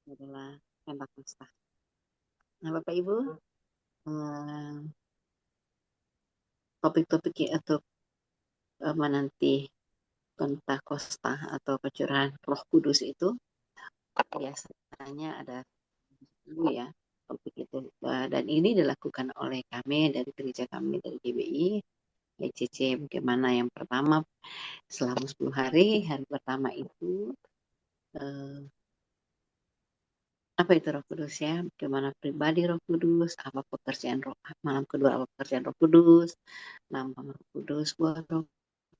adalah Pentakosta. Nah, Bapak Ibu, eh, topik-topik atau menanti Pentakosta atau pencurahan Roh Kudus itu biasanya ada dulu ya topik itu. Dan ini dilakukan oleh kami dari gereja kami dari GBI ECC. Bagaimana yang pertama selama 10 hari, hari pertama itu eh, apa itu Roh Kudus ya? Bagaimana pribadi Roh Kudus? Apa pekerjaan Roh? Malam kedua apa pekerjaan Roh Kudus? Lambang Roh Kudus, buah Roh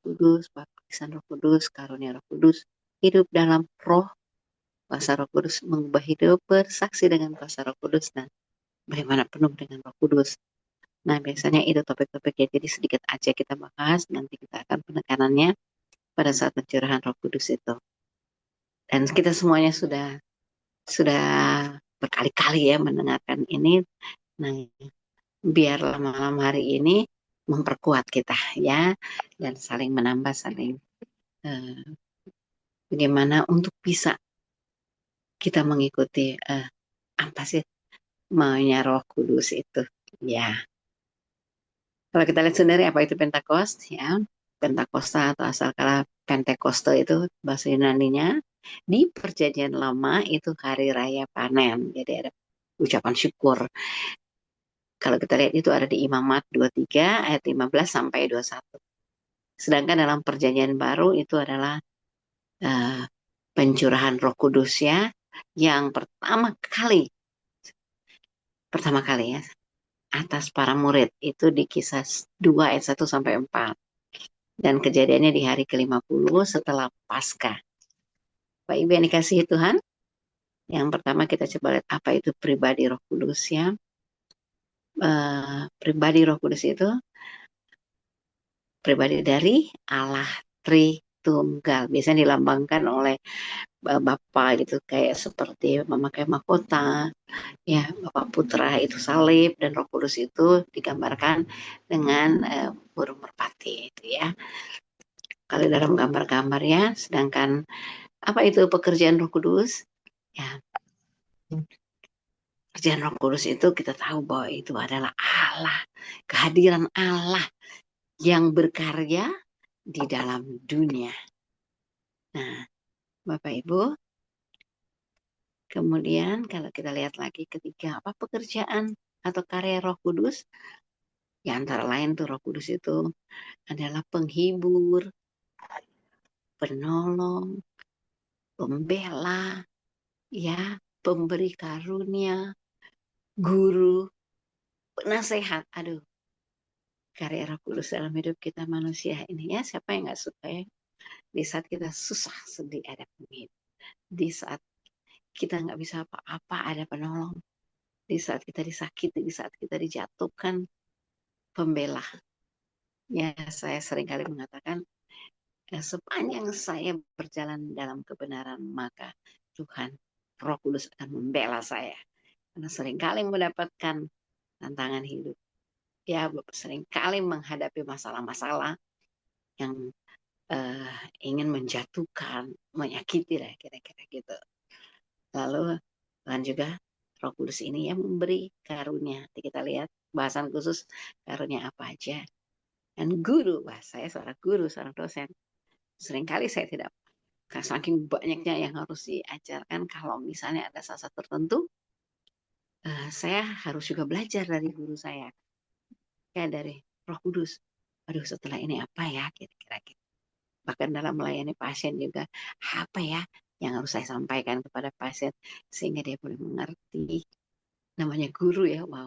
Kudus, baptisan Roh Kudus, karunia Roh Kudus, hidup dalam Roh, kuasa Roh Kudus mengubah hidup, bersaksi dengan kuasa Roh Kudus, dan bagaimana penuh dengan Roh Kudus. Nah, biasanya itu topik-topiknya, jadi sedikit aja kita bahas, nanti kita akan penekanannya pada saat pencurahan Roh Kudus itu. Dan kita semuanya sudah berkali-kali ya mendengarkan ini. Nah, biarlah malam hari ini memperkuat kita ya, dan saling menambah, saling bagaimana untuk bisa kita mengikuti apa sih maunya Roh Kudus itu ya. Kalau kita lihat sendiri apa itu Pentakost ya, Pentakosta atau asal kata Pentekoste itu bahasa Yunaninya, di perjanjian lama itu hari raya panen, jadi ada ucapan syukur. Kalau kita lihat itu ada di Imamat 23 ayat 15 sampai 21. Sedangkan dalam perjanjian baru itu adalah uh, pencurahan Roh Kudus ya, yang pertama kali ya atas para murid itu di Kisah 2 ayat 1 sampai 4. Dan kejadiannya di hari ke-50 setelah Paskah. Pak Ibu yang dikasihi Tuhan, yang pertama kita coba lihat apa itu pribadi Roh Kudus ya. Pribadi Roh Kudus itu pribadi dari Allah Tritunggal. Biasanya dilambangkan oleh Bapa gitu, kayak seperti memakai mahkota, ya Bapak Putra itu salib, dan Roh Kudus itu digambarkan dengan burung merpati itu ya. Kalau dalam gambar-gambarnya, sedangkan apa itu pekerjaan Roh Kudus? Ya, pekerjaan Roh Kudus itu kita tahu bahwa itu adalah Allah, kehadiran Allah yang berkarya di dalam dunia. Nah, Bapak Ibu, kemudian kalau kita lihat lagi ketiga, apa pekerjaan atau karya Roh Kudus? Ya antara lain tuh Roh Kudus itu adalah penghibur, penolong, pembela, ya, pemberi karunia, guru, penasehat. Aduh, karya Roh Kudus dalam hidup kita manusia ini ya, siapa yang nggak suka ya? Di saat kita susah, sedih, ada pemimpin. Di saat kita nggak bisa apa-apa, ada penolong. Di saat kita disakiti, di saat kita dijatuhkan, pembela. Ya, saya sering kali mengatakan, sepanjang saya berjalan dalam kebenaran, maka Tuhan, Roh Kudus akan membela saya. Karena seringkali mendapatkan tantangan hidup. Ya, seringkali menghadapi masalah-masalah yang ingin menjatuhkan, menyakiti lah kira-kira gitu. Lalu Tuhan juga Roh Kudus ini yang memberi karunia. Nanti kita lihat bahasan khusus karunia apa aja. Dan guru, saya seorang guru, seorang dosen. Seringkali saya tidak, saking banyaknya yang harus diajarkan, kalau misalnya ada sasar tertentu, saya harus juga belajar dari guru saya. Ya, dari Roh Kudus. Aduh, setelah ini apa ya kira-kira gitu. Bahkan dalam melayani pasien juga, apa ya yang harus saya sampaikan kepada pasien sehingga dia boleh mengerti. Namanya guru ya, wow,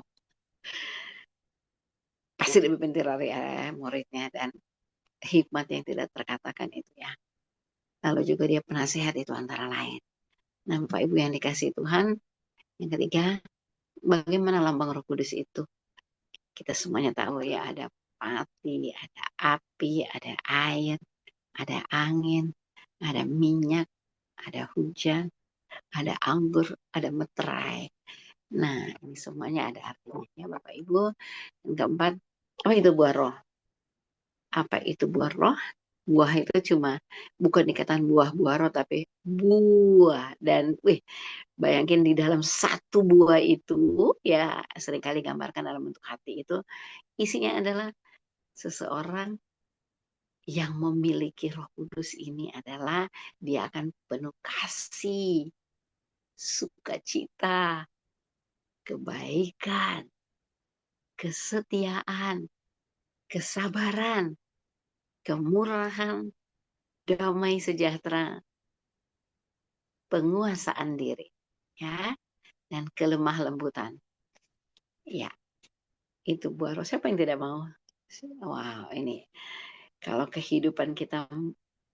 pasti lebih pintar dari muridnya, dan hikmat yang tidak terkatakan itu ya. Lalu juga dia penasihat, itu antara lain. Nah, Bapak Ibu yang dikasih Tuhan, yang ketiga, bagaimana lambang Roh Kudus itu? Kita semuanya tahu ya, ada pati, ada api, ada air, ada angin, ada minyak, ada hujan, ada anggur, ada meterai. Nah, ini semuanya ada artinya ya Bapak Ibu. Yang keempat, apa itu buah roh? Apa itu buah roh? Buah itu cuma bukan ikatan buah-buah roh, tapi buah. Dan bayangin di dalam satu buah itu, ya seringkali gambarkan dalam bentuk hati itu, isinya adalah seseorang yang memiliki Roh Kudus ini adalah dia akan penuh kasih, sukacita, kebaikan, kesetiaan, kesabaran, kemurahan, damai sejahtera, penguasaan diri, ya, dan kelemah lembutan. Ya, itu buah roh. Siapa yang tidak mau? Wow, ini kalau kehidupan kita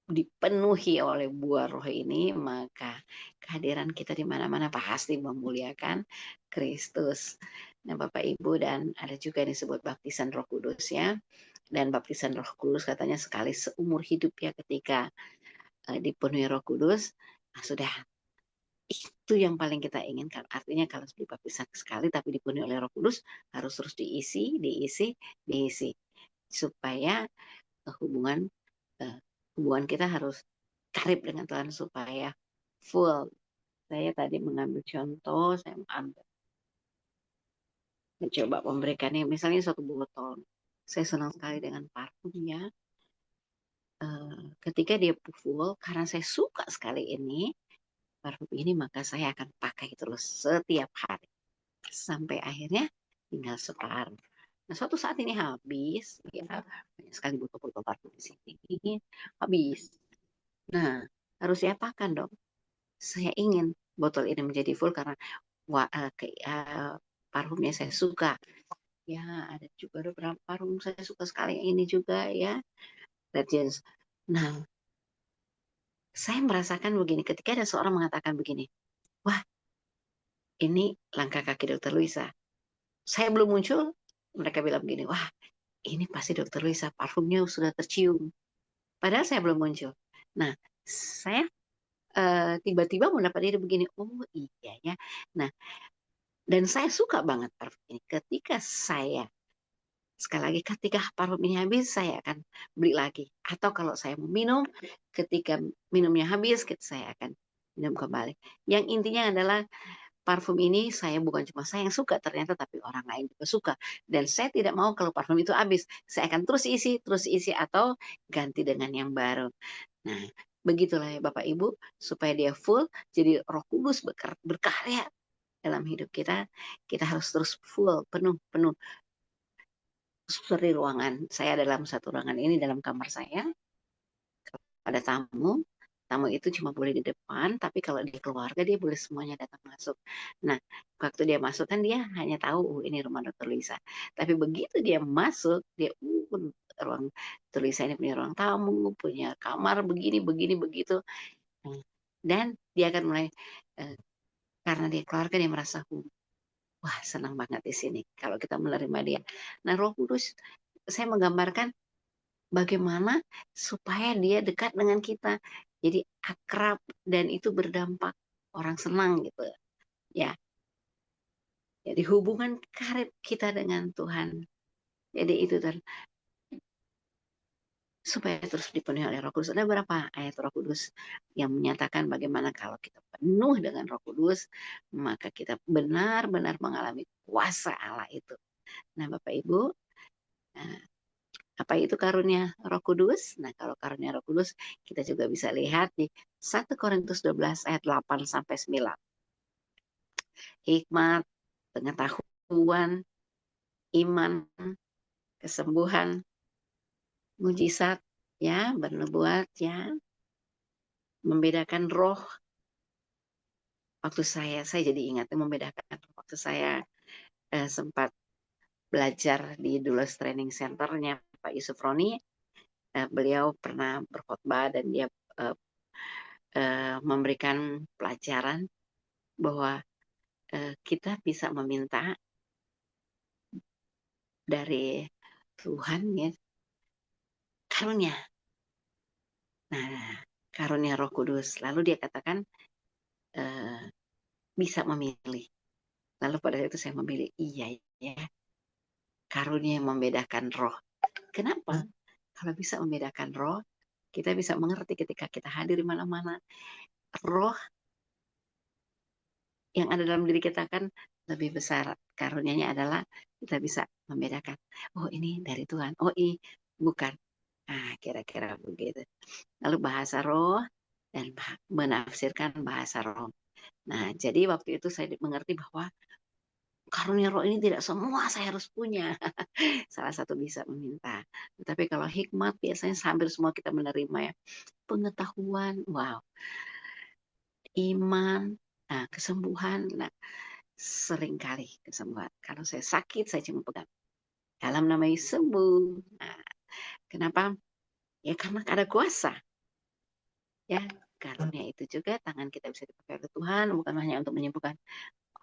dipenuhi oleh buah roh ini, maka kehadiran kita di mana-mana pasti memuliakan Kristus. Nah, Bapak Ibu, dan ada juga yang disebut baptisan Roh Kudus ya. Dan baptisan Roh Kudus katanya sekali seumur hidup ya, ketika dipenuhi Roh Kudus, nah sudah, itu yang paling kita inginkan. Artinya kalau dibaptisan sekali tapi dipenuhi oleh Roh Kudus, harus terus diisi, diisi, diisi, supaya hubungan hubungan kita harus karib dengan Tuhan supaya full. Saya tadi mengambil contoh, saya mencoba memberikannya misalnya satu botol. Saya senang sekali dengan parfumnya. Ketika dia full, karena saya suka sekali ini parfum ini, maka saya akan pakai terus setiap hari sampai akhirnya tinggal separuh. Nah, suatu saat ini habis, ya banyak sekali botol-botol parfum di sini habis. Nah, harus diapakan dong? Saya ingin botol ini menjadi full karena parfumnya saya suka. Ya, ada juga beberapa parfum saya suka sekali. Ini juga ya, Red Jeans. Nah, saya merasakan begini, ketika ada seorang mengatakan begini, wah, ini langkah kaki Dokter Luisa. Saya belum muncul, mereka bilang begini, wah, ini pasti Dokter Luisa, parfumnya sudah tercium. Padahal saya belum muncul. Nah, saya tiba-tiba mendapat ide begini, oh iya ya. Nah, dan saya suka banget parfum ini. Ketika saya, sekali lagi, ketika parfum ini habis, saya akan beli lagi. Atau kalau saya mau minum, ketika minumnya habis, saya akan minum kembali. Yang intinya adalah parfum ini saya bukan cuma saya yang suka ternyata, tapi orang lain juga suka. Dan saya tidak mau kalau parfum itu habis. Saya akan terus isi, atau ganti dengan yang baru. Nah, begitulah ya Bapak Ibu, supaya dia full, jadi Roh Kudus berkarya dalam hidup kita, kita harus terus full, penuh, penuh. Seperti ruangan, saya dalam satu ruangan ini, dalam kamar saya, ada tamu itu cuma boleh di depan, tapi kalau dia keluarga, dia boleh semuanya datang masuk. Nah, waktu dia masuk kan dia hanya tahu, ini rumah Dokter Lisa. Tapi begitu dia masuk, dia, ruang Dokter Lisa ini punya ruang tamu, punya kamar begini, begini, begitu. Dan dia akan mulai, karena dia keluarga, dia merasa, wah senang banget di sini kalau kita menerima dia. Nah, Roh Kudus, saya menggambarkan bagaimana supaya dia dekat dengan kita, jadi akrab, dan itu berdampak orang senang gitu ya. Jadi hubungan karib kita dengan Tuhan, jadi itu, dan supaya terus dipenuhi oleh Roh Kudus. Ada beberapa ayat Roh Kudus yang menyatakan bagaimana kalau kita penuh dengan Roh Kudus, maka kita benar-benar mengalami kuasa Allah itu. Nah, Bapak Ibu, apa itu karunia Roh Kudus? Nah, kalau karunia Roh Kudus kita juga bisa lihat di 1 Korintus 12 ayat 8 sampai 9. Hikmat, pengetahuan, iman, kesembuhan, mujizat, ya, bernubuat, ya, membedakan roh. Waktu saya jadi ingat membedakan waktu saya sempat belajar di Doulos Training Centernya Pak Yusuf Roni. Beliau pernah berkhotbah dan dia memberikan pelajaran bahwa kita bisa meminta dari Tuhan ya karunia. Nah, karunia Roh Kudus. Lalu dia katakan bisa memilih. Lalu pada saat itu saya memilih, iya ya, karunia yang membedakan roh. Kenapa? Kalau bisa membedakan roh, kita bisa mengerti ketika kita hadir di mana-mana. Roh yang ada dalam diri kita kan lebih besar. Karunia-Nya adalah kita bisa membedakan. Oh ini dari Tuhan. Oh ini bukan. Nah kira-kira begitu. Lalu bahasa roh dan menafsirkan bahasa roh. Nah jadi waktu itu saya mengerti bahwa karunia roh ini tidak semua saya harus punya. Salah satu bisa meminta. Tetapi kalau hikmat biasanya hampir semua kita menerima ya. Pengetahuan, wow. Iman, nah kesembuhan, nah seringkali kesembuhan. Kalau saya sakit, saya cuma pegang. Dalam nama Yesus sembuh. Nah, kenapa? Ya karena ada kuasa. Ya, karunia itu juga tangan kita bisa dipakai oleh Tuhan, bukan hanya untuk menyembuhkan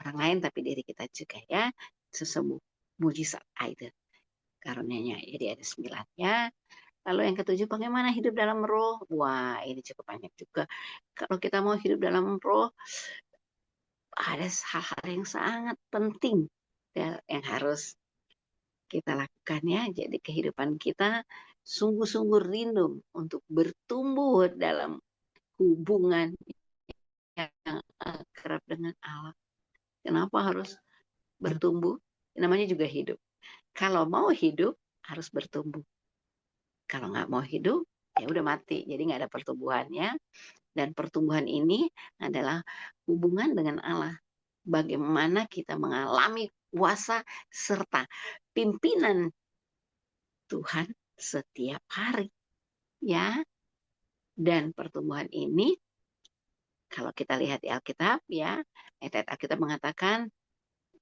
orang lain, tapi diri kita juga ya. Sesembuh mujizat itu karunia-Nya. Jadi ada 9 ya. Lalu yang ketujuh, bagaimana hidup dalam roh? Wah, ini cukup banyak juga. Kalau kita mau hidup dalam roh, ada hal-hal yang sangat penting yang harus kita lakukan ya. Jadi kehidupan kita sungguh-sungguh rindu untuk bertumbuh dalam hubungan yang akrab dengan Allah. Kenapa harus bertumbuh? Namanya juga hidup. Kalau mau hidup harus bertumbuh. Kalau nggak mau hidup ya udah mati. Jadi nggak ada pertumbuhannya. Dan pertumbuhan ini adalah hubungan dengan Allah. Bagaimana kita mengalami kuasa serta pimpinan Tuhan setiap hari. Ya, dan pertumbuhan ini kalau kita lihat di Alkitab ya, ayat Alkitab mengatakan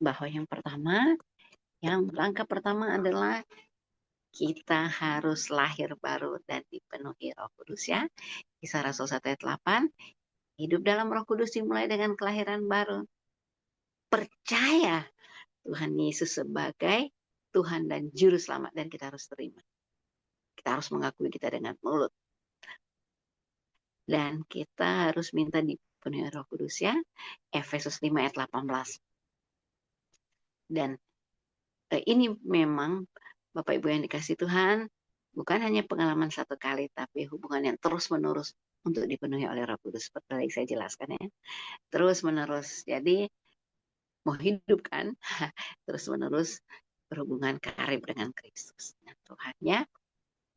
bahwa yang pertama, yang langkah pertama adalah kita harus lahir baru dan dipenuhi Roh Kudus ya. Kisah Rasul 1 ayat 8, hidup dalam Roh Kudus dimulai dengan kelahiran baru. Percaya Tuhan Yesus sebagai Tuhan dan Juru Selamat dan kita harus terima. Kita harus mengakui kita dengan mulut. Dan kita harus minta dipenuhi Roh Kudus ya. Efesus 5 ayat 18. Dan ini memang Bapak Ibu yang dikasih Tuhan, bukan hanya pengalaman satu kali, tapi hubungan yang terus-menerus untuk dipenuhi oleh Roh Kudus. Seperti tadi saya jelaskan ya. Terus-menerus. Jadi mau hidup kan, terus-menerus berhubungan karib dengan Kristus. Nah, Tuhan ya.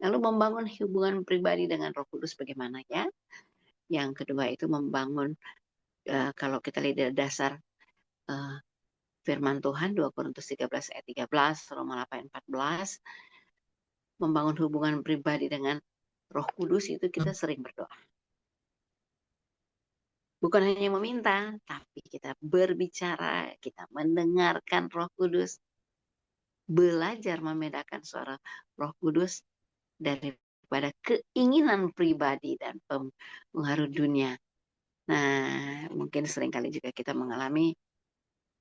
Lalu membangun hubungan pribadi dengan Roh Kudus bagaimana ya? Yang kedua itu membangun kalau kita lihat dasar firman Tuhan 2 Korintus 13 ayat 13, Roma 8 ayat 14, membangun hubungan pribadi dengan Roh Kudus itu kita sering berdoa. Bukan hanya meminta, tapi kita berbicara, kita mendengarkan Roh Kudus, belajar membedakan suara Roh Kudus daripada keinginan pribadi dan pengaruh dunia. Nah, mungkin seringkali juga kita mengalami,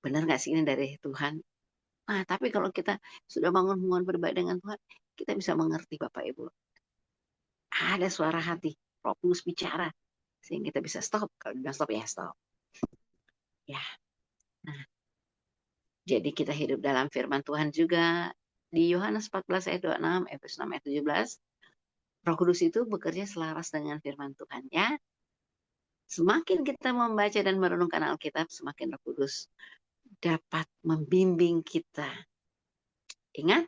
benar nggak sih ini dari Tuhan? Nah, tapi kalau kita sudah bangun hubungan pribadi dengan Tuhan, kita bisa mengerti Bapak Ibu. Ada suara hati, Roh Kudus bicara, sehingga kita bisa stop. Kalau bilang stop, ya stop. Ya, nah, jadi kita hidup dalam firman Tuhan juga. Di Yohanes 14 ayat 26, Efesus 6 ayat 17, Roh Kudus itu bekerja selaras dengan firman Tuhan. Ya, semakin kita membaca dan merenungkan Alkitab, semakin Roh Kudus dapat membimbing kita. Ingat,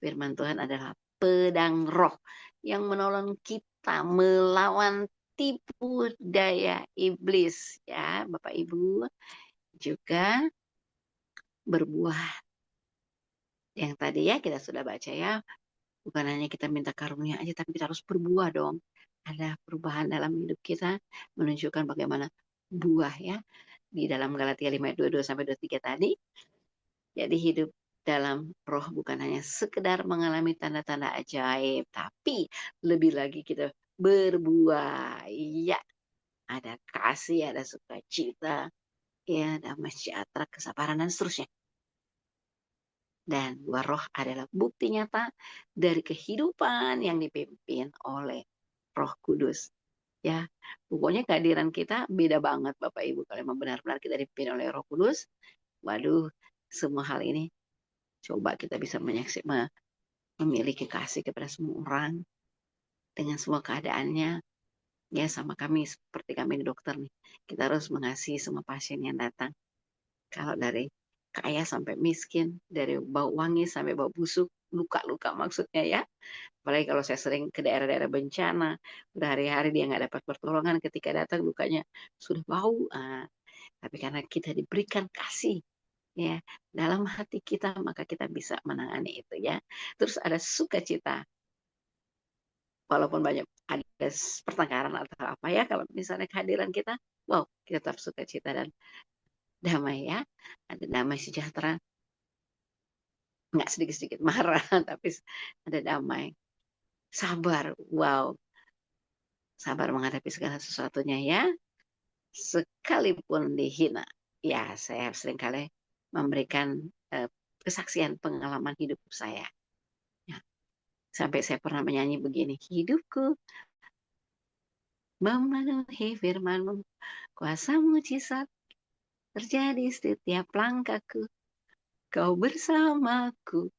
firman Tuhan adalah pedang roh yang menolong kita melawan tipu daya iblis. Ya, Bapak Ibu, juga berbuah. Yang tadi ya kita sudah baca ya, bukan hanya kita minta karunia aja, tapi kita harus berbuah dong. Ada perubahan dalam hidup kita, menunjukkan bagaimana buah ya. Di dalam Galatia 5 ayat 22 sampai 23 tadi. Jadi hidup dalam roh bukan hanya sekedar mengalami tanda-tanda ajaib, tapi lebih lagi kita berbuah. Ya, ada kasih, ada sukacita, ya, damai sejahtera, kesabaran dan seterusnya. Dan buah roh adalah bukti nyata dari kehidupan yang dipimpin oleh Roh Kudus. Ya, pokoknya kehadiran kita beda banget Bapak Ibu. Kalau memang benar-benar kita dipimpin oleh Roh Kudus, waduh, semua hal ini coba kita bisa memiliki kasih kepada semua orang dengan semua keadaannya, ya sama kami, seperti kami dokter nih, kita harus mengasihi semua pasien yang datang. Kalau dari kaya sampai miskin, dari bau wangi sampai bau busuk, luka-luka maksudnya ya. Apalagi kalau saya sering ke daerah-daerah bencana, udah hari-hari dia nggak dapat pertolongan, ketika datang lukanya sudah bau. Tapi karena kita diberikan kasih, ya, dalam hati kita, maka kita bisa menangani itu ya. Terus ada sukacita, walaupun banyak ada pertengkaran atau apa ya, kalau misalnya kehadiran kita, wow, kita tetap sukacita dan damai ya. Ada damai sejahtera, nggak sedikit-sedikit marah, tapi ada damai. Sabar, wow, sabar menghadapi segala sesuatunya ya. Sekalipun dihina, ya saya seringkali memberikan kesaksian pengalaman hidup saya. Ya, sampai saya pernah menyanyi begini, hidupku memenuhi firman-Mu, kuasa mujizat terjadi setiap langkahku, Kau bersamaku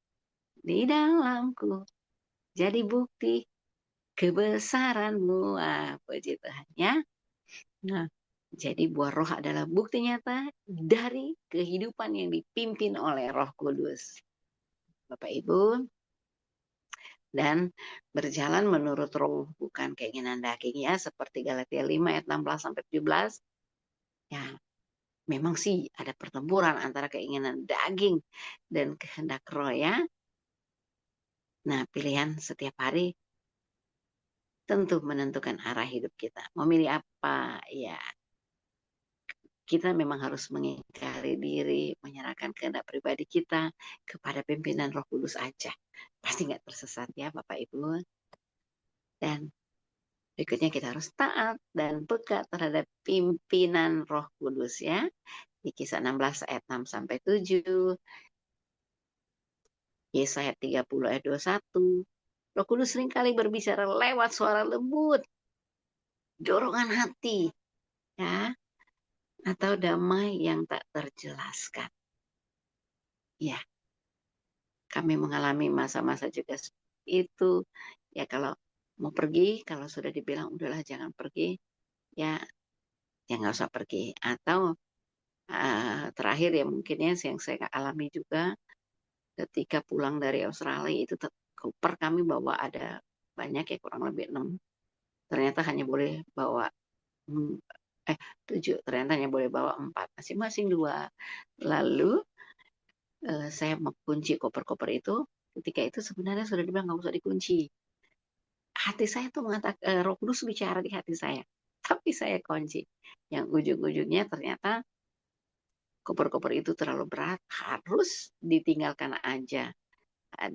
di dalamku, jadi bukti kebesaran-Mu. Puji Tuhan ya. Nah, jadi buah roh adalah bukti nyata dari kehidupan yang dipimpin oleh Roh Kudus. Bapak Ibu, dan berjalan menurut roh, bukan keinginan daging ya, seperti Galatia 5 ayat 16 sampai 17. Ya, memang sih ada pertempuran antara keinginan daging dan kehendak roh ya. Nah, pilihan setiap hari tentu menentukan arah hidup kita. Memilih apa? Ya, kita memang harus mengingkari diri, menyerahkan kehendak pribadi kita kepada pimpinan Roh Kudus aja. Pasti nggak tersesat ya Bapak Ibu. Dan berikutnya kita harus taat dan peka terhadap pimpinan Roh Kudus ya. Di Kisah 16 ayat 6 sampai 7, Yesaya 30 ayat 21. Roh Kudus seringkali berbicara lewat suara lembut, dorongan hati, ya, atau damai yang tak terjelaskan. Ya, kami mengalami masa-masa juga itu. Ya kalau mau pergi, kalau sudah dibilang udahlah jangan pergi, ya nggak usah pergi. Atau terakhir ya mungkin ya yang saya alami juga ketika pulang dari Australia itu koper kami bawa ada banyak ya kurang lebih 6. Ternyata hanya boleh bawa 7, ternyata hanya boleh bawa 4, masing-masing 2. Lalu saya mengunci koper-koper itu, ketika itu sebenarnya sudah dibilang nggak usah dikunci. Hati saya tuh mengatakan, Roh Kudus bicara di hati saya, tapi saya kunci. Yang ujung-ujungnya ternyata koper-koper itu terlalu berat, harus ditinggalkan aja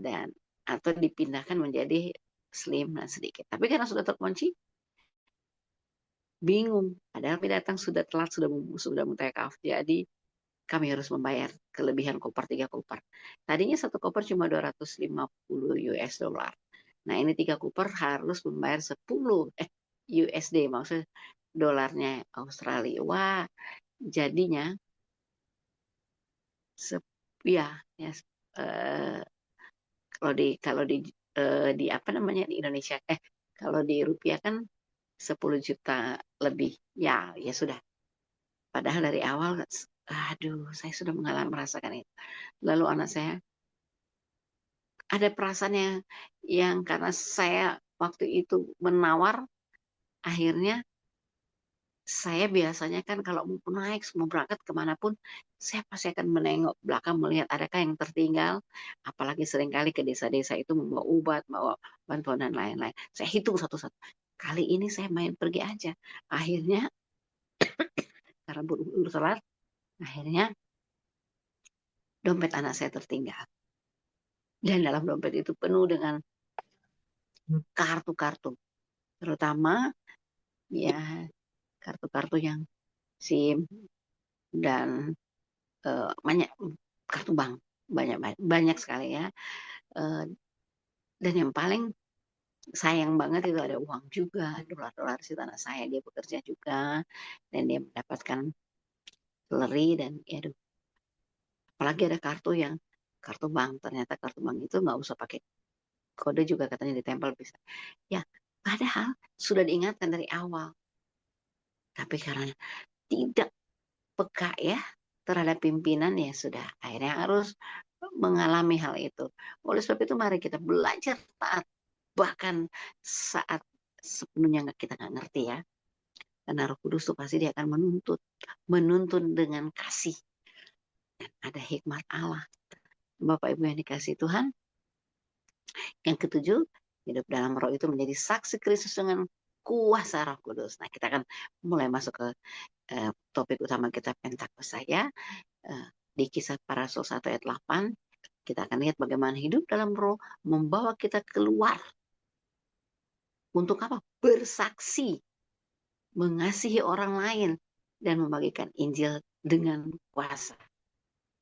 dan atau dipindahkan menjadi slim dan sedikit. Tapi karena sudah terkunci, bingung. Padahal datang sudah telat, sudah mau take off. Jadi kami harus membayar kelebihan koper 3 koper. Tadinya satu koper cuma 250 US dollar. Nah ini 3 koper harus membayar 10 USD, maksudnya dolarnya Australia. Wah, jadinya ya, ya kalau di apa namanya di Indonesia kalau di rupiah kan 10 juta lebih. Ya, ya sudah. Padahal dari awal aduh, saya sudah merasakan itu. Lalu anak saya ada perasaan yang karena saya waktu itu menawar, akhirnya saya biasanya kan kalau mau naik, mau berangkat kemanapun, saya pasti akan menengok belakang melihat adakah yang tertinggal. Apalagi seringkali ke desa-desa itu membawa obat, bawa bantuan dan lain-lain. Saya hitung satu-satu. Kali ini saya main pergi aja. Akhirnya karena buru-buru telat, akhirnya dompet anak saya tertinggal. Dan dalam dompet itu penuh dengan kartu-kartu, terutama ya kartu-kartu yang SIM dan banyak kartu bank, banyak sekali ya. Dan yang paling sayang banget itu ada uang juga, dolar-dolar si tanah saya, dia bekerja juga dan dia mendapatkan salary dan ya aduh, apalagi ada kartu bank, ternyata kartu bank itu nggak usah pakai kode juga katanya ditempel bisa. Ya, Padahal sudah diingatkan dari awal. Tapi karena tidak peka ya terhadap pimpinan, ya sudah akhirnya harus mengalami hal itu. Oleh sebab itu mari kita belajar taat bahkan saat sepenuhnya kita nggak ngerti ya. Karena Roh Kudus itu pasti dia akan menuntun dengan kasih. Dan ada hikmat Allah. Bapak Ibu yang dikasih Tuhan. Yang ketujuh, hidup dalam roh itu menjadi saksi Kristus dengan kuasa Roh Kudus. Nah, kita akan mulai masuk ke topik utama kita Pentakosta ya. Di Kisah Para Rasul 1 ayat 8, kita akan lihat bagaimana hidup dalam roh membawa kita keluar. Untuk apa? Bersaksi, mengasihi orang lain, dan membagikan Injil dengan kuasa.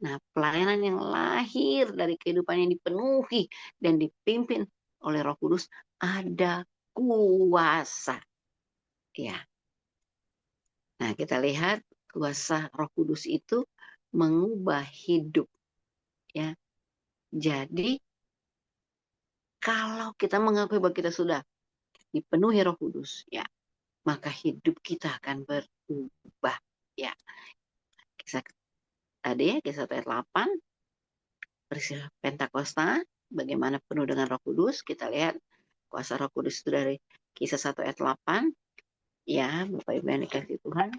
Nah, pelayanan yang lahir dari kehidupan yang dipenuhi dan dipimpin oleh Roh Kudus ada kuasa. Ya. Nah, kita lihat kuasa Roh Kudus itu mengubah hidup. Ya. Jadi, kalau kita mengakui bahwa kita sudah dipenuhi Roh Kudus, ya, maka hidup kita akan berubah. Ya. Kisah tadi ya, kisah ayat 8, peristiwa Pentakosta, bagaimana penuh dengan Roh Kudus, kita lihat kuasa Roh Kudus itu dari Kisah 1 ayat 8. Ya, Bapak Ibu yang dikasih Tuhan.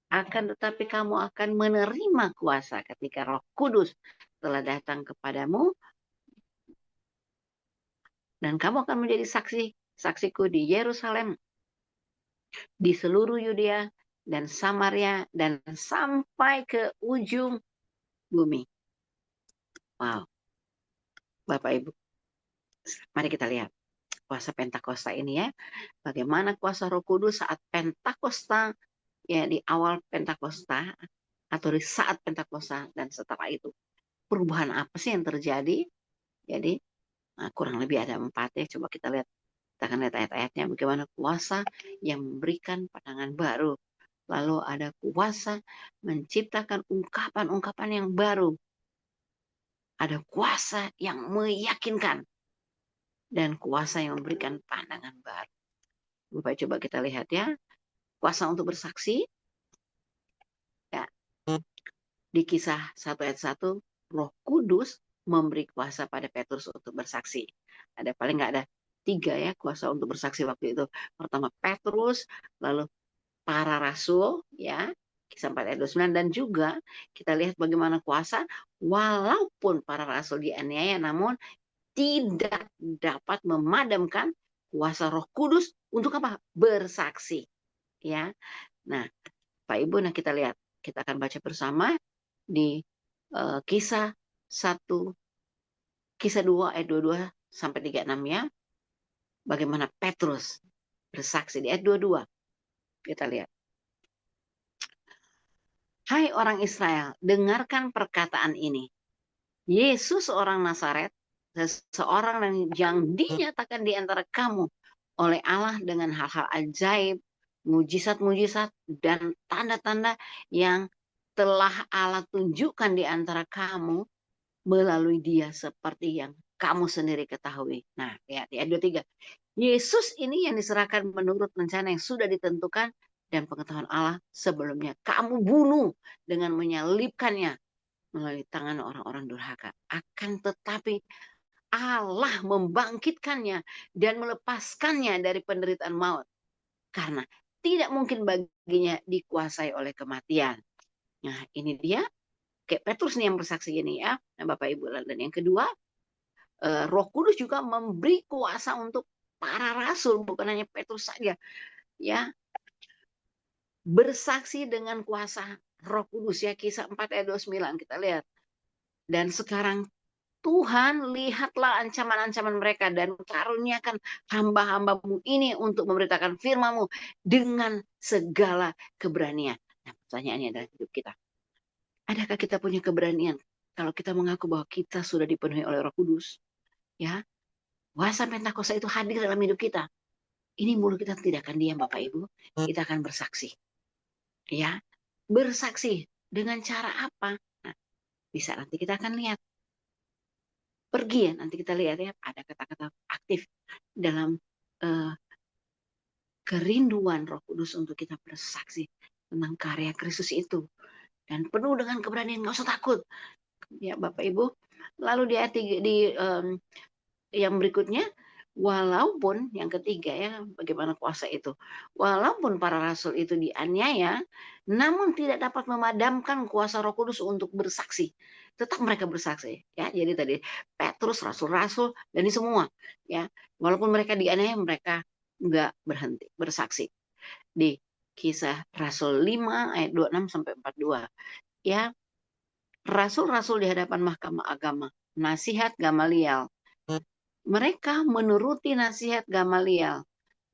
Akan tetapi kamu akan menerima kuasa ketika Roh Kudus telah datang kepadamu, dan kamu akan menjadi saksiku di Yerusalem, di seluruh Yudea dan Samaria, dan sampai ke ujung bumi. Wow. Bapak Ibu, mari kita lihat kuasa Pentakosta ini ya. Bagaimana kuasa Roh Kudus saat Pentakosta, ya di awal Pentakosta, atau di saat Pentakosta dan setelah itu. Perubahan apa sih yang terjadi? Jadi kurang lebih ada 4 ya. Coba kita lihat. Kita akan lihat ayat-ayatnya. Bagaimana kuasa yang memberikan pandangan baru. Lalu ada kuasa menciptakan ungkapan-ungkapan yang baru. Ada kuasa yang meyakinkan. Dan kuasa yang memberikan pandangan baru. Bapak coba kita lihat ya. Kuasa untuk bersaksi. Ya. Di Kisah 1 ayat 1, Roh Kudus memberi kuasa pada Petrus untuk bersaksi. Ada paling nggak ada 3 ya kuasa untuk bersaksi waktu itu. Pertama Petrus, lalu para rasul ya, Kisah 4 ayat 29, dan juga kita lihat bagaimana kuasa walaupun para rasul dianiaya namun tidak dapat memadamkan kuasa Roh Kudus untuk apa? Bersaksi. Ya. Nah, Pak Ibu, nah kita lihat, kita akan baca bersama di Kisah 1, Kisah 2 ayat 22 sampai 36 ya. Bagaimana Petrus bersaksi di ayat 22. Kita lihat. Hai orang Israel, dengarkan perkataan ini. Yesus orang Nazaret, seseorang yang dinyatakan di antara kamu oleh Allah dengan hal-hal ajaib, mujizat-mujizat, dan tanda-tanda yang telah Allah tunjukkan di antara kamu melalui dia seperti yang kamu sendiri ketahui. Nah, lihat di ayat 23. Yesus ini yang diserahkan menurut rencana yang sudah ditentukan dan pengetahuan Allah sebelumnya. Kamu bunuh dengan menyalibkannya melalui tangan orang-orang durhaka. Akan tetapi Allah membangkitkannya dan melepaskannya dari penderitaan maut. Karena tidak mungkin baginya dikuasai oleh kematian. Nah, ini dia. Kayak Petrus nih yang bersaksi ini ya. Nah, Bapak Ibu. Dan yang kedua, Roh Kudus juga memberi kuasa untuk para rasul. Bukan hanya Petrus saja. Ya, bersaksi dengan kuasa Roh Kudus ya, Kisah 4 ayat 29 kita lihat. Dan sekarang Tuhan, lihatlah ancaman-ancaman mereka dan karuniakan hamba-hambamu ini untuk memberitakan firman-Mu dengan segala keberanian. Nah, pertanyaannya adalah hidup kita. Adakah kita punya keberanian kalau kita mengaku bahwa kita sudah dipenuhi oleh Roh Kudus? Ya, kuasa Pentakosta itu hadir dalam hidup kita. Ini mulut kita tidak akan diam, Bapak Ibu. Kita akan bersaksi. Ya, bersaksi dengan cara apa? Nah, bisa nanti kita akan lihat. Pergi ya, nanti kita lihat ya, ada kata-kata aktif dalam kerinduan Roh Kudus untuk kita bersaksi tentang karya Kristus itu, dan penuh dengan keberanian, nggak usah takut ya Bapak Ibu. Lalu di ayat yang berikutnya, walaupun yang ketiga ya, bagaimana kuasa itu, walaupun para rasul itu dianiaya, namun tidak dapat memadamkan kuasa Roh Kudus untuk bersaksi. Tetap mereka bersaksi ya. Jadi tadi Petrus, rasul-rasul, dan ini semua ya, walaupun mereka dianiaya, mereka nggak berhenti bersaksi. Di Kisah Rasul 5 ayat 26 sampai 42 ya, rasul-rasul di hadapan mahkamah agama, nasihat Gamaliel. Mereka menuruti nasihat Gamaliel.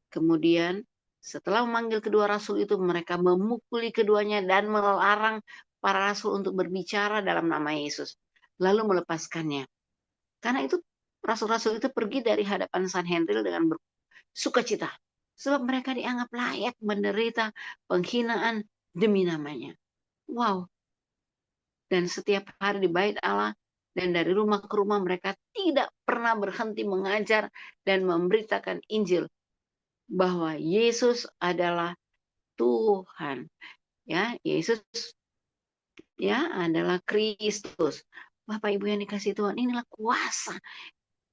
Kemudian setelah memanggil kedua rasul itu, mereka memukuli keduanya dan melarang para rasul untuk berbicara dalam nama Yesus, lalu melepaskannya. Karena itu rasul-rasul itu pergi dari hadapan Sanhedrin dengan bersukacita, sebab mereka dianggap layak menderita penghinaan demi namanya. Wow. Dan setiap hari di bait Allah dan dari rumah ke rumah, mereka tidak pernah berhenti mengajar dan memberitakan Injil bahwa Yesus adalah Tuhan. Ya, Yesus ya adalah Kristus. Bapak Ibu yang dikasih Tuhan, inilah kuasa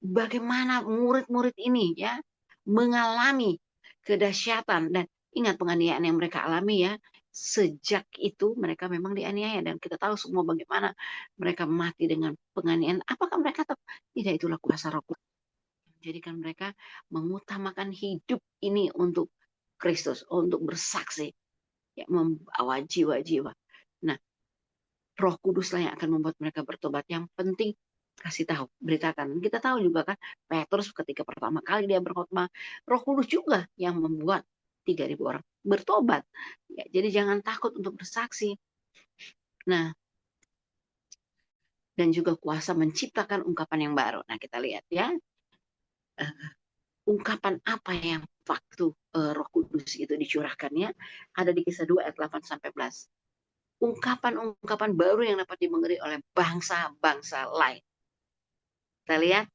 bagaimana murid-murid ini ya mengalami kedahsyatan. Dan ingat penganiayaan yang mereka alami ya, sejak itu mereka memang dianiaya, dan kita tahu semua bagaimana mereka mati dengan penganiayaan. Apakah mereka tetap? Tidak, itulah kuasa Roh Kudus menjadikan mereka mengutamakan hidup ini untuk Kristus, untuk bersaksi ya, membawa jiwa-jiwa. Nah, Roh Kuduslah yang akan membuat mereka bertobat. Yang penting kasih tahu, beritakan. Kita tahu juga kan, Petrus ketika pertama kali dia berkhotbah, Roh Kudus juga yang membuat 3.000 orang bertobat. Ya, jadi jangan takut untuk bersaksi. Nah, dan juga kuasa menciptakan ungkapan yang baru. Nah, kita lihat ya, ungkapan apa yang waktu Roh Kudus itu dicurahkannya, ada di Kisah 2 ayat 8 sampai 11. Ungkapan-ungkapan baru yang dapat dimengerti oleh bangsa-bangsa lain. Kita lihat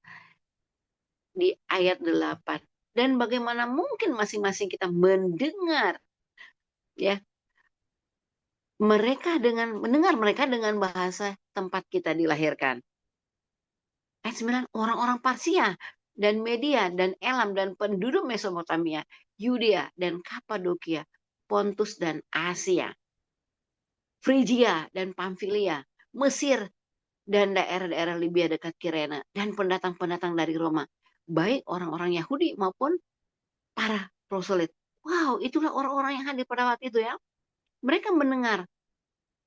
di ayat 8. Dan bagaimana mungkin masing-masing kita mendengar ya, mendengar mereka dengan bahasa tempat kita dilahirkan. Ayat 9, orang-orang Parsia dan Media dan Elam dan penduduk Mesopotamia, Yudea dan Kapadokia, Pontus dan Asia, Frigia dan Pamfilia, Mesir dan daerah-daerah Libya dekat Kirene, dan pendatang-pendatang dari Roma, baik orang-orang Yahudi maupun para proselit. Wow, itulah orang-orang yang hadir pada waktu itu ya. Mereka mendengar,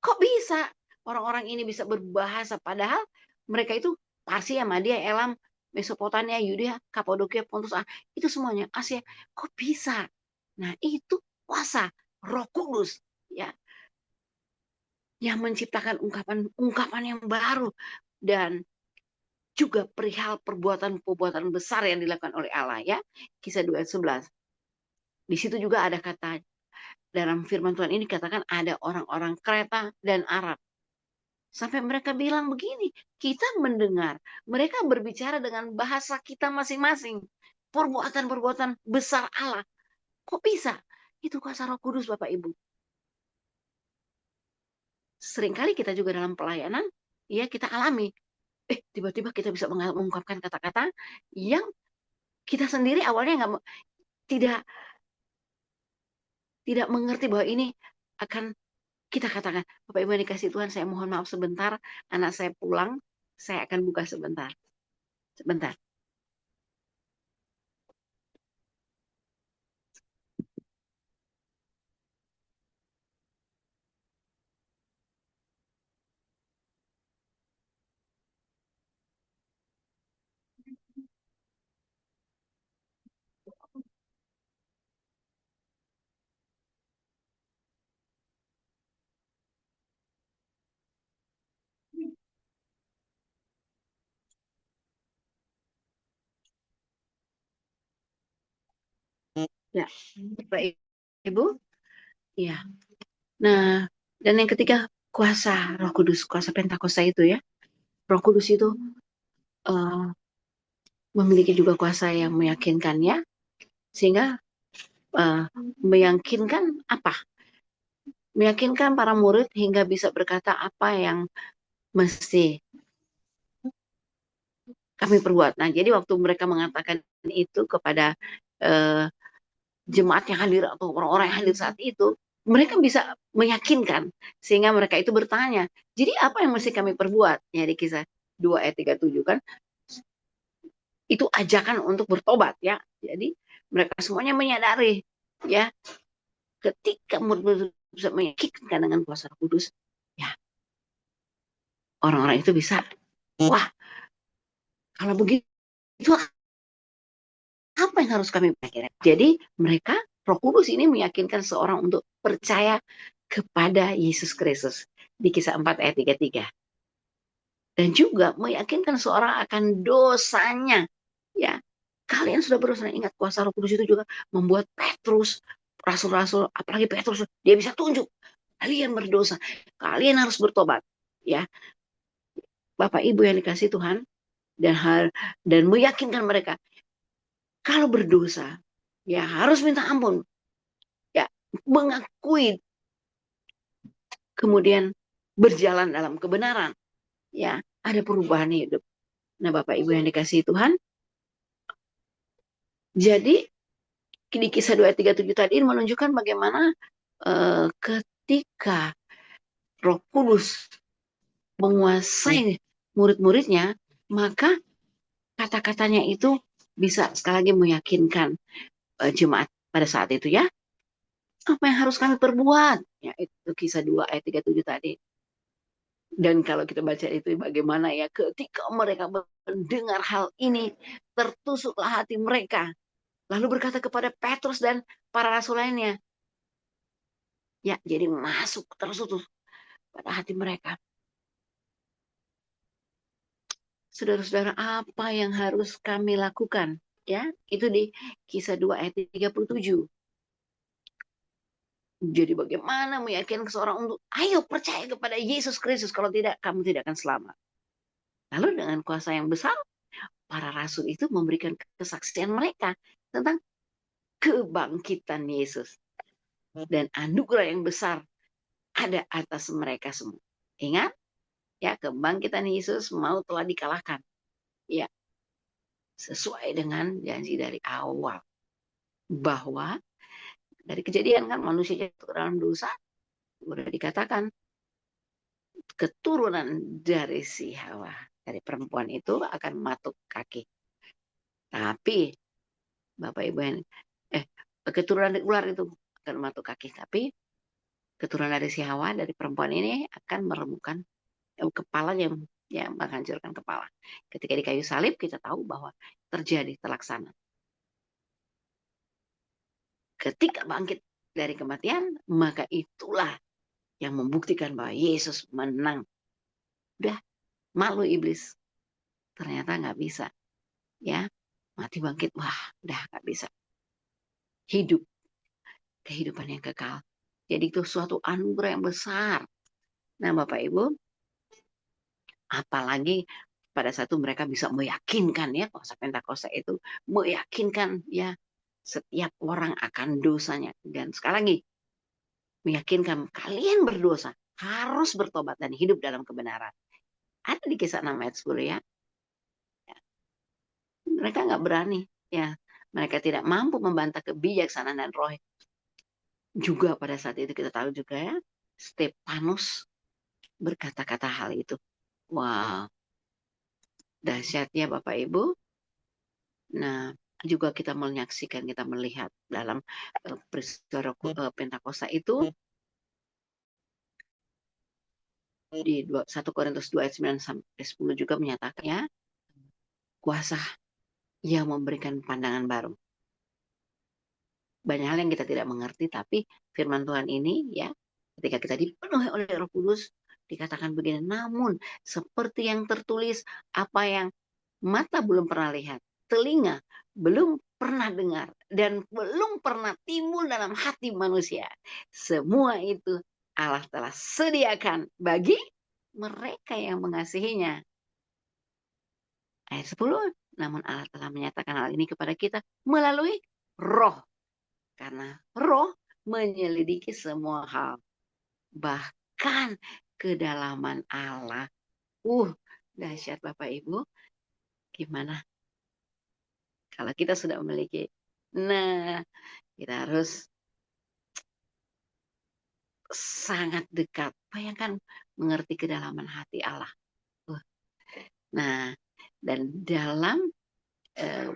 kok bisa orang-orang ini bisa berbahasa, padahal mereka itu Parsia, Media, Elam, Mesopotamia, Yudea, Kapadokia, Pontus, itu semuanya Asia. Kok bisa? Nah, itu kuasa Roh Kudus ya, yang menciptakan ungkapan yang baru, dan juga perihal perbuatan-perbuatan besar yang dilakukan oleh Allah ya. Kisah 2 ayat 11. Di situ juga ada kata, dalam firman Tuhan ini katakan ada orang-orang Kreta dan Arab. Sampai mereka bilang begini, kita mendengar mereka berbicara dengan bahasa kita masing-masing. Perbuatan-perbuatan besar Allah. Kok bisa? Itu kuasa Roh Kudus Bapak Ibu. Seringkali kita juga dalam pelayanan, ya kita alami. Tiba-tiba kita bisa mengungkapkan kata-kata yang kita sendiri awalnya tidak mengerti bahwa ini akan kita katakan. Bapak Ibu yang dikasih Tuhan, saya mohon maaf sebentar, anak saya pulang, saya akan buka sebentar. Sebentar. Ya, Bapak Ibu. Ya. Nah, dan yang ketiga, kuasa Roh Kudus, kuasa Pentakosta itu ya. Roh Kudus itu memiliki juga kuasa yang meyakinkan ya. Sehingga meyakinkan apa? Meyakinkan para murid hingga bisa berkata apa yang mesti kami perbuat. Nah, jadi waktu mereka mengatakan itu kepada uh, jemaat yang hadir atau orang-orang yang hadir saat itu, mereka bisa meyakinkan sehingga mereka itu bertanya, jadi apa yang mesti kami perbuat? Ya di Kisah 2 ayat 37 kan, itu ajakan untuk bertobat ya. Jadi mereka semuanya menyadari ya, ketika murid bisa meyakinkan dengan kuasa Roh Kudus, ya orang-orang itu bisa, wah kalau begitu apa yang harus kami pikirkan? Jadi mereka, Roh Kudus ini meyakinkan seorang untuk percaya kepada Yesus Kristus di Kisah 4 ayat 33. Dan juga meyakinkan seorang akan dosanya. Ya, kalian sudah berdosa. Ingat, kuasa Roh Kudus itu juga membuat Petrus, rasul-rasul, apalagi Petrus, dia bisa tunjuk kalian berdosa, kalian harus bertobat. Ya, Bapak Ibu yang dikasih Tuhan, dan meyakinkan mereka kalau berdosa, ya harus minta ampun, ya mengakui, kemudian berjalan dalam kebenaran, ya ada perubahan hidup. Nah, Bapak Ibu yang dikasihi Tuhan, jadi di Kisah 2 ayat 37 tadi menunjukkan bagaimana ketika Roh Kudus menguasai murid-muridnya, maka kata-katanya itu bisa sekali lagi meyakinkan jemaat pada saat itu ya. Apa yang harus kami perbuat? Ya, itu Kisah 2 ayat 37 tadi. Dan kalau kita baca itu bagaimana ya, ketika mereka mendengar hal ini, tertusuklah hati mereka. Lalu berkata kepada Petrus dan para rasul lainnya. Ya, jadi masuk tersutus pada hati mereka. Saudara-saudara, apa yang harus kami lakukan? Ya, itu di Kisah 2 ayat 37. Jadi bagaimana meyakinkan seorang untuk ayo percaya kepada Yesus Kristus, kalau tidak kamu tidak akan selamat. Lalu dengan kuasa yang besar, para rasul itu memberikan kesaksian mereka tentang kebangkitan Yesus. Dan anugerah yang besar ada atas mereka semua. Ingat, ya kebangkitan Yesus, maut telah dikalahkan. Ya, sesuai dengan janji dari awal. Bahwa dari Kejadian kan manusia jatuh dalam dosa, sudah dikatakan keturunan dari si Hawa, dari perempuan itu akan matuk kaki. Tapi Bapak Ibu yang keturunan dari ular itu akan matuk kaki, tapi keturunan dari si Hawa, dari perempuan ini akan meremukkan kepalanya, yang menghancurkan kepala. Ketika di kayu salib kita tahu bahwa terjadi, terlaksana. Ketika bangkit dari kematian, maka itulah yang membuktikan bahwa Yesus menang. Udah, malu iblis. Ternyata nggak bisa. Ya, mati bangkit, wah, udah nggak bisa. Hidup, kehidupan yang kekal. Jadi itu suatu anugerah yang besar. Nah, Bapak Ibu, apalagi pada satu mereka bisa meyakinkan ya, kuasa Pentakosta itu meyakinkan ya setiap orang akan dosanya. Dan sekali lagi, meyakinkan kalian berdosa, harus bertobat dan hidup dalam kebenaran. Ada di Kisah 6 ayat 10 ya. Mereka nggak berani ya. Mereka tidak mampu membantah kebijaksanaan dan roh. Juga pada saat itu kita tahu juga ya, Stefanus berkata-kata hal itu. Wow, dahsyatnya Bapak Ibu. Nah, juga kita menyaksikan, kita melihat dalam peristiwa Pentakosta itu di 1 Korintus 2 ayat 9 sampai 10 juga menyatakannya kuasa yang memberikan pandangan baru. Banyak hal yang kita tidak mengerti, tapi firman Tuhan ini ya, ketika kita dipenuhi oleh Roh Kudus, dikatakan begini, namun seperti yang tertulis, apa yang mata belum pernah lihat, telinga belum pernah dengar, dan belum pernah timbul dalam hati manusia. Semua itu Allah telah sediakan bagi mereka yang mengasihinya. Ayat 10, namun Allah telah menyatakan hal ini kepada kita melalui roh. Karena roh menyelidiki semua hal. Bahkan kedalaman Allah. Dahsyat Bapak Ibu. Gimana kalau kita sudah memiliki? Nah, kita harus sangat dekat. Bayangkan mengerti kedalaman hati Allah. Nah, dan dalam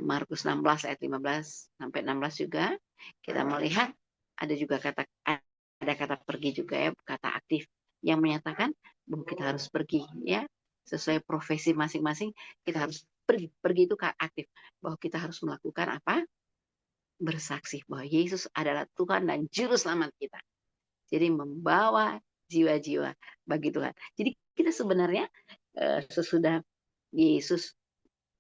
Markus 16 ayat 15 sampai 16 juga kita melihat ada juga ada kata pergi juga ya, kata aktif yang menyatakan bahwa kita harus pergi ya, sesuai profesi masing-masing kita harus pergi. Pergi itu aktif, bahwa kita harus melakukan apa? Bersaksi bahwa Yesus adalah Tuhan dan juru selamat kita. Jadi membawa jiwa-jiwa bagi Tuhan. Jadi kita sebenarnya sesudah Yesus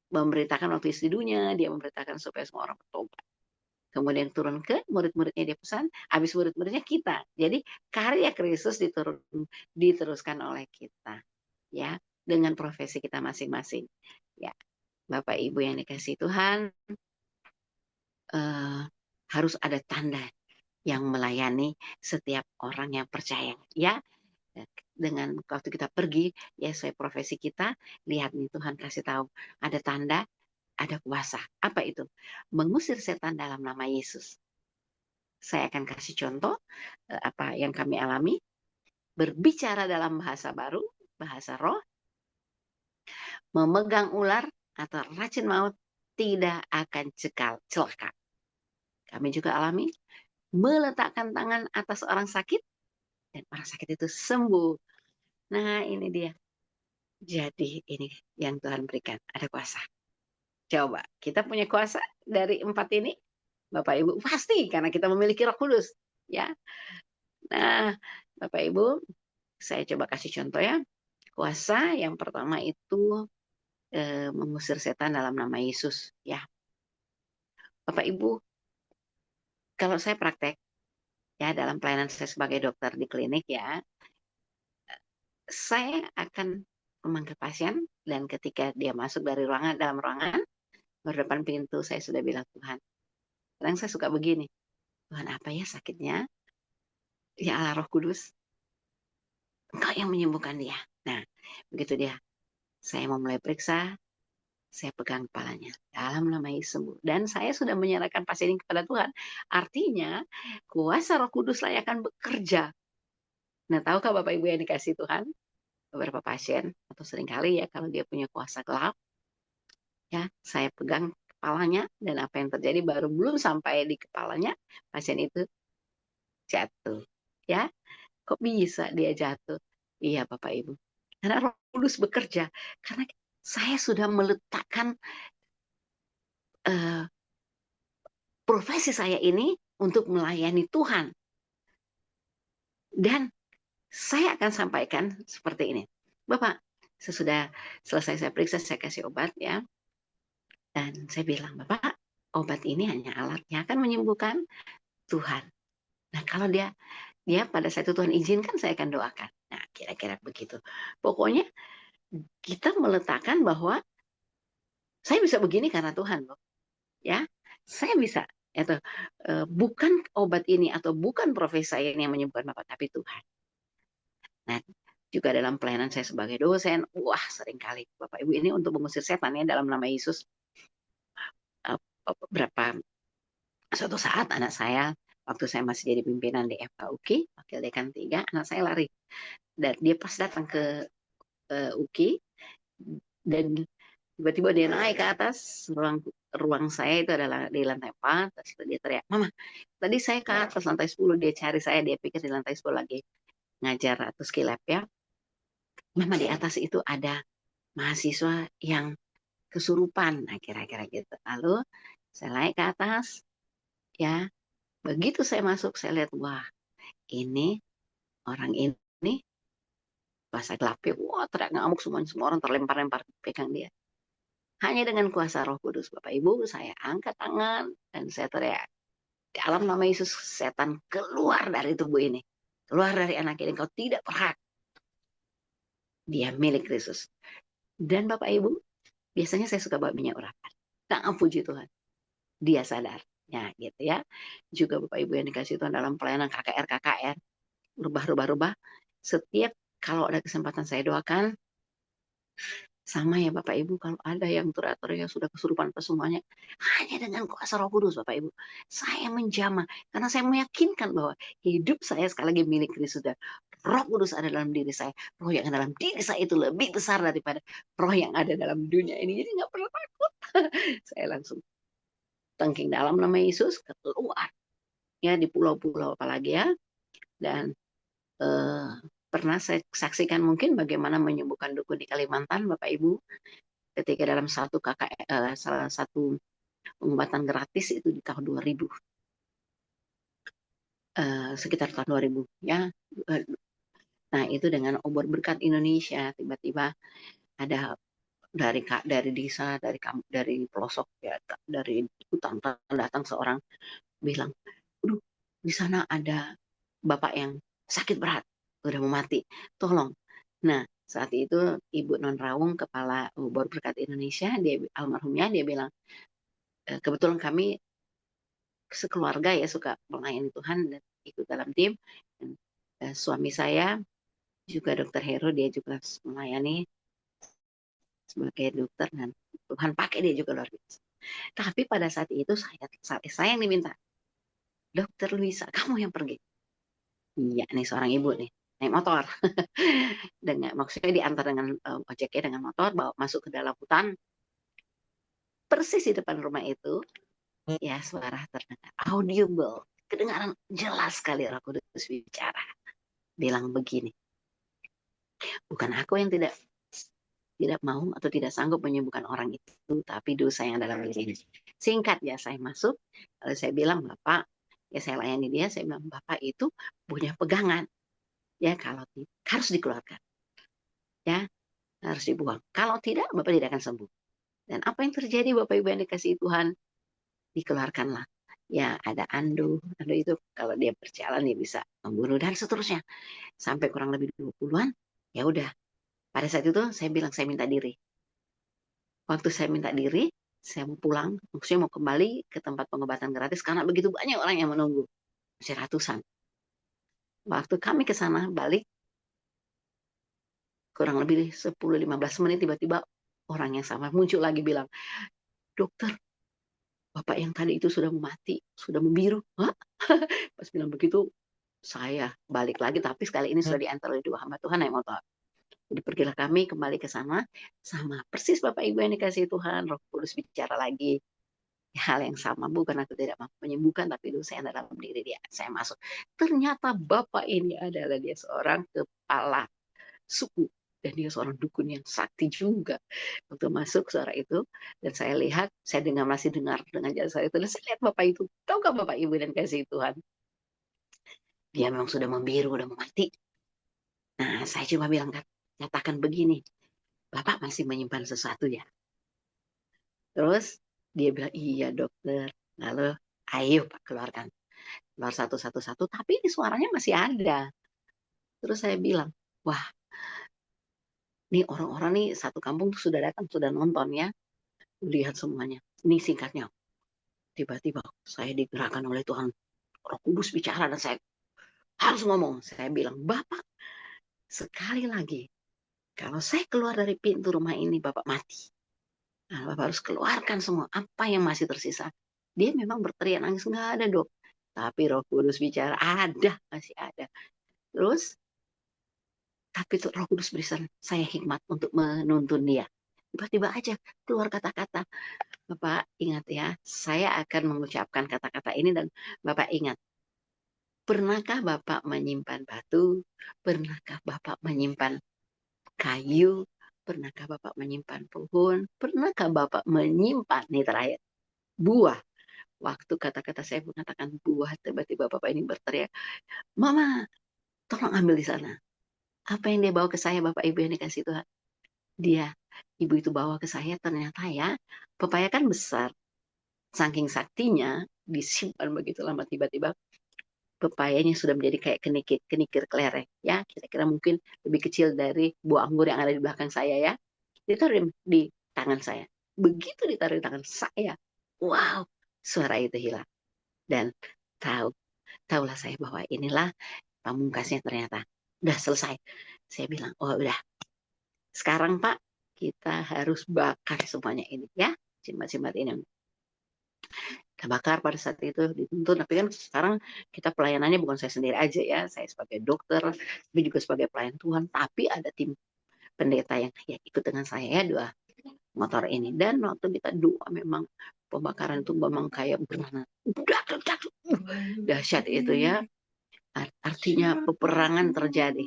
memberitakan waktu istidunya, dia memberitakan supaya semua orang bertobat. Kemudian turun ke murid-muridnya, dia pesan, habis murid-muridnya kita. Jadi karya Kristus diteruskan oleh kita, ya, dengan profesi kita masing-masing. Ya, Bapak Ibu yang dikasihi Tuhan, harus ada tanda yang melayani setiap orang yang percaya, ya. Dengan waktu kita pergi, ya sesuai profesi kita, lihat nih Tuhan kasih tahu ada tanda, ada kuasa. Apa itu? Mengusir setan dalam nama Yesus. Saya akan kasih contoh apa yang kami alami. Berbicara dalam bahasa baru, bahasa roh, memegang ular atau racun maut tidak akan celaka. Kami juga alami meletakkan tangan atas orang sakit dan orang sakit itu sembuh. Nah, ini dia. Jadi ini yang Tuhan berikan, ada kuasa. Coba, kita punya kuasa dari 4 ini, Bapak Ibu, pasti karena kita memiliki Roh Kudus, ya. Nah, Bapak Ibu, saya coba kasih contoh ya. Kuasa yang pertama itu mengusir setan dalam nama Yesus, ya. Bapak Ibu, kalau saya praktek ya dalam pelayanan saya sebagai dokter di klinik ya, saya akan memanggil pasien dan ketika dia masuk dari dalam ruangan, berdepan pintu saya sudah bilang, Tuhan, kadang saya suka begini, Tuhan apa ya sakitnya? Ya Allah Roh Kudus, Engkau yang menyembuhkan dia. Nah, begitu dia, saya mau mulai periksa, saya pegang kepalanya. Dalam nama Yesus sembuh. Dan saya sudah menyerahkan pasien ini kepada Tuhan. Artinya, kuasa Roh Kudus lah akan bekerja. Nah, tahukah Bapak Ibu yang dikasih Tuhan? Beberapa pasien, atau seringkali ya, kalau dia punya kuasa gelap, ya, saya pegang kepalanya, dan apa yang terjadi baru belum sampai di kepalanya, pasien itu jatuh. Ya, kok bisa dia jatuh? Iya, Bapak Ibu. Karena Roh Kudus bekerja. Karena saya sudah meletakkan profesi saya ini untuk melayani Tuhan. Dan saya akan sampaikan seperti ini. Bapak, sesudah selesai saya periksa, saya kasih obat ya. Dan saya bilang, Bapak, obat ini hanya alat yang akan menyembuhkan Tuhan. Nah, kalau dia pada saat itu Tuhan izinkan, saya akan doakan. Nah, kira-kira begitu. Pokoknya kita meletakkan bahwa saya bisa begini karena Tuhan loh. Ya, saya bisa. Itu bukan obat ini atau bukan profesi saya ini yang menyembuhkan Bapak, tapi Tuhan. Nah, juga dalam pelayanan saya sebagai dosen, wah seringkali Bapak Ibu ini untuk mengusir setan ya dalam nama Yesus. Suatu saat anak saya, waktu saya masih jadi pimpinan di FKUKI, Wakil Dekan 3, anak saya lari. Dan dia pas datang ke UKI, dan tiba-tiba dia naik ke atas, ruang saya itu adalah di lantai 4, terus dia teriak, Mama, tadi saya ke atas lantai 10, dia cari saya, dia pikir di lantai 10 lagi ngajar atau skill lab ya. Mama, di atas itu ada mahasiswa yang kesurupan, nah kira-kira gitu. Lalu saya naik ke atas, ya, begitu saya masuk, saya lihat, wah, ini orang ini bahasa gelapnya, wah teriak ngamuk semuanya, semua orang terlempar-lempar pegang dia. Hanya dengan kuasa Roh Kudus, Bapak Ibu, saya angkat tangan dan saya teriak, dalam nama Yesus, setan keluar dari tubuh ini, keluar dari anak ini, kau tidak berhak. Dia milik Kristus. Dan Bapak Ibu, biasanya saya suka bawa minyak urapan. Tak puji Tuhan, dia sadar. Ya, gitu ya. Juga Bapak Ibu yang dikasih Tuhan dalam pelayanan KKR, rubah. Setiap kalau ada kesempatan saya doakan, sama ya Bapak Ibu, kalau ada yang turator yang sudah kesurupan apa semuanya, hanya dengan kuasa Roh Kudus Bapak Ibu, saya menjamah karena saya meyakinkan bahwa hidup saya sekali lagi milik Kristus dan Roh Kudus ada dalam diri saya. Roh yang ada dalam diri saya itu lebih besar daripada roh yang ada dalam dunia ini. Jadi nggak perlu takut. Saya langsung tangking dalam nama Yesus keluar ya di pulau-pulau apalagi ya. Dan eh, pernah saya saksikan mungkin bagaimana menyembuhkan dukun di Kalimantan Bapak Ibu ketika dalam salah satu pengobatan gratis itu di tahun 2000, sekitar tahun 2000 ya. Nah itu dengan obor berkat Indonesia, tiba-tiba ada dari desa, dari pelosok ya, dari hutan datang seorang bilang, "Aduh, di sana ada bapak yang sakit berat, udah mau mati, tolong." Nah, saat itu Ibu Non Rawung, kepala obor berkat Indonesia, dia almarhumnya, dia bilang, kebetulan kami sekeluarga ya suka melayani Tuhan dan ikut dalam tim. Dan, suami saya juga Dokter Heru, dia juga melayani sebagai dokter dan Tuhan pakai dia juga luar biasa. Tapi pada saat itu saya yang diminta, Dokter Luisa, kamu yang pergi. Iya nih seorang ibu nih naik motor dengan maksudnya diantar dengan ojeknya dengan motor bawa masuk ke dalam hutan persis di depan rumah itu ya suara terdengar audible, kedengaran jelas sekali Roh Kudus bicara bilang begini, bukan aku yang tidak mau atau tidak sanggup menyembuhkan orang itu, tapi dosa yang dalam diri. Singkat ya, saya masuk, lalu saya bilang, Bapak, ya saya layani dia, saya bilang, Bapak itu punya pegangan, ya kalau harus dikeluarkan, ya harus dibuang. Kalau tidak, Bapak tidak akan sembuh. Dan apa yang terjadi Bapak Ibu yang dikasihi Tuhan, dikeluarkanlah. Ya ada andu itu kalau dia berjalan dia bisa membunuh dan seterusnya. Sampai kurang lebih 20-an, ya udah. Pada saat itu saya bilang saya minta diri. Waktu saya minta diri, saya mau pulang, maksudnya mau kembali ke tempat pengobatan gratis karena begitu banyak orang yang menunggu, masih ratusan. Waktu kami ke sana balik, kurang lebih 10-15 menit tiba-tiba orang yang sama muncul lagi bilang, dokter, bapak yang tadi itu sudah mati, sudah membiru. Hah? Pas bilang begitu, saya balik lagi, tapi sekali ini sudah diantar oleh dua hamba Tuhan naik motor. Jadi pergilah kami kembali ke sana, sama persis Bapak Ibu yang dikasihi Tuhan, Roh Kudus bicara lagi. Hal yang sama, bukan aku tidak mampu menyembuhkan, tapi dosa yang dalam diri dia. Saya masuk. Ternyata Bapak ini adalah dia seorang kepala suku. Dan dia seorang dukun yang sakti juga. Waktu masuk suara itu, dan saya lihat, saya masih dengar dengan jasa itu, dan saya lihat Bapak itu. Tahukah Bapak Ibu dan kasih Tuhan? Dia memang sudah membiru, sudah mati. Nah, saya cuma bilang, katakan begini, Bapak masih menyimpan sesuatu ya. Terus dia bilang, iya dokter. Lalu, ayo Pak keluarkan. Keluar satu-satu, tapi ini suaranya masih ada. Terus saya bilang, wah, nih orang-orang nih satu kampung tuh sudah datang, sudah nonton ya. Lihat semuanya. Ini singkatnya. Tiba-tiba saya digerakkan oleh Tuhan. Roh Kudus bicara dan saya harus ngomong. Saya bilang, Bapak, sekali lagi, kalau saya keluar dari pintu rumah ini, Bapak mati. Nah, Bapak harus keluarkan semua apa yang masih tersisa. Dia memang berteriak nangis, nggak ada dok. Tapi Roh Kudus bicara, ada, masih ada. Terus, tapi Roh Kudus berikan saya hikmat untuk menuntun dia. Tiba-tiba aja keluar kata-kata. Bapak ingat ya, saya akan mengucapkan kata-kata ini dan Bapak ingat. Pernahkah Bapak menyimpan batu? Pernahkah Bapak menyimpan kayu? Pernahkah Bapak menyimpan pohon? Pernahkah Bapak menyimpan, nih terakhir, buah? Waktu kata-kata saya mengatakan buah, tiba-tiba Bapak ini berteriak, Mama, tolong ambil di sana. Apa yang dia bawa ke saya, Bapak Ibu yang dikasih Tuhan? Ibu itu bawa ke saya, ternyata ya, pepaya kan besar. Saking saktinya, disimpan begitu lama, tiba-tiba pepayanya sudah menjadi kayak kenikir kelereng. Ya, kira-kira mungkin lebih kecil dari buah anggur yang ada di belakang saya ya. Ditaruh di tangan saya. Begitu ditaruh di tangan saya, wow, suara itu hilang. Dan tahulah saya bahwa inilah pamungkasnya ternyata. Udah selesai. Saya bilang, oh udah. Sekarang Pak, kita harus bakar semuanya ini ya. Jimat-jimat ini. Kita bakar pada saat itu dituntun. Tapi kan sekarang kita pelayanannya bukan saya sendiri aja ya. Saya sebagai dokter, tapi juga sebagai pelayan Tuhan. Tapi ada tim pendeta yang ya ikut dengan saya ya, dua motor ini. Dan waktu kita doa memang pembakaran itu memang kayak benar dahsyat itu ya. Artinya peperangan terjadi.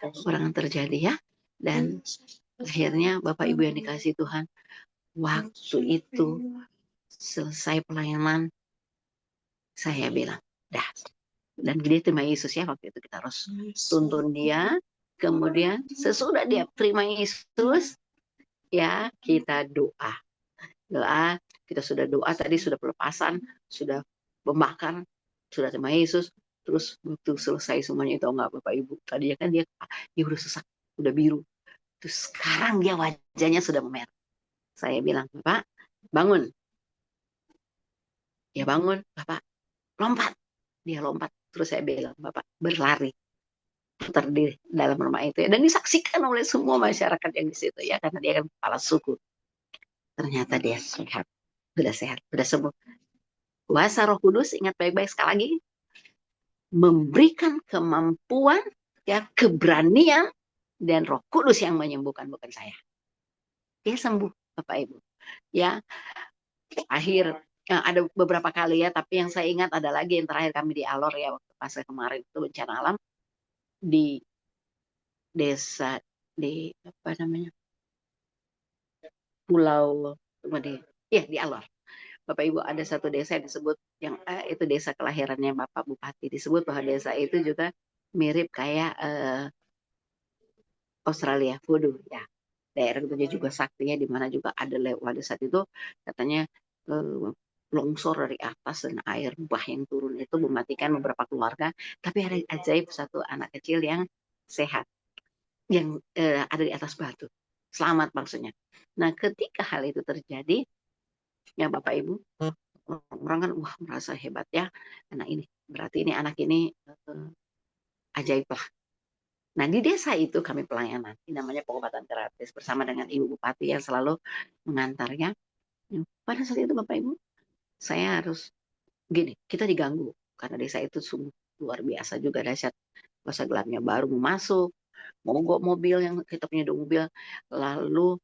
Peperangan terjadi ya. Dan akhirnya Bapak Ibu yang dikasih Tuhan, waktu itu selesai pelayanan, saya bilang, dah. Dan dia terima Yesus ya, waktu itu kita harus tuntun dia. Kemudian sesudah dia terima Yesus, ya kita doa. Doa, kita sudah doa tadi, sudah pelepasan, sudah pembakaran, sudah terima Yesus. Terus waktu selesai semuanya itu enggak Bapak Ibu. Tadinya kan dia udah sesak, udah biru. Terus sekarang dia wajahnya sudah memerah. Saya bilang, Bapak, bangun. Dia bangun, Bapak, lompat. Dia lompat. Terus saya bilang, Bapak, berlari. Putar di dalam rumah itu ya. Dan disaksikan oleh semua masyarakat yang di situ ya. Karena dia kan kepala suku. Ternyata dia sehat. Sudah sehat, sudah sembuh. Kuasa Roh Kudus, ingat baik-baik sekali lagi, memberikan kemampuan, ya, keberanian, dan Roh Kudus yang menyembuhkan, bukan saya. Dia sembuh, Bapak Ibu. Ya, ada beberapa kali ya, tapi yang saya ingat ada lagi yang terakhir kami di Alor ya, waktu pas kemarin itu bencana alam di desa di apa namanya pulau di Alor. Bapak Ibu, ada satu desa yang disebut yang itu desa kelahirannya Bapak Bupati, disebut bahwa desa itu juga mirip kayak Australia voodoo ya. Daerah itu juga saktinya di mana juga ada pada saat itu katanya longsor dari atas dan air bah yang turun itu mematikan beberapa keluarga, tapi ada ajaib satu anak kecil yang sehat yang ada di atas batu. Selamat maksudnya. Nah, ketika hal itu terjadi, ya Bapak Ibu, orang kan wah merasa hebat ya anak ini. Berarti ini anak ini ajaib lah. Nah, di desa itu kami pelayanan. Ini namanya pengobatan gratis bersama dengan Ibu Bupati yang selalu mengantarnya. Pada saat itu Bapak Ibu, saya harus gini, kita diganggu karena desa itu sungguh luar biasa juga dahsyat. Masa gelapnya baru mau masuk, mogok mobil yang kita punya dua mobil, lalu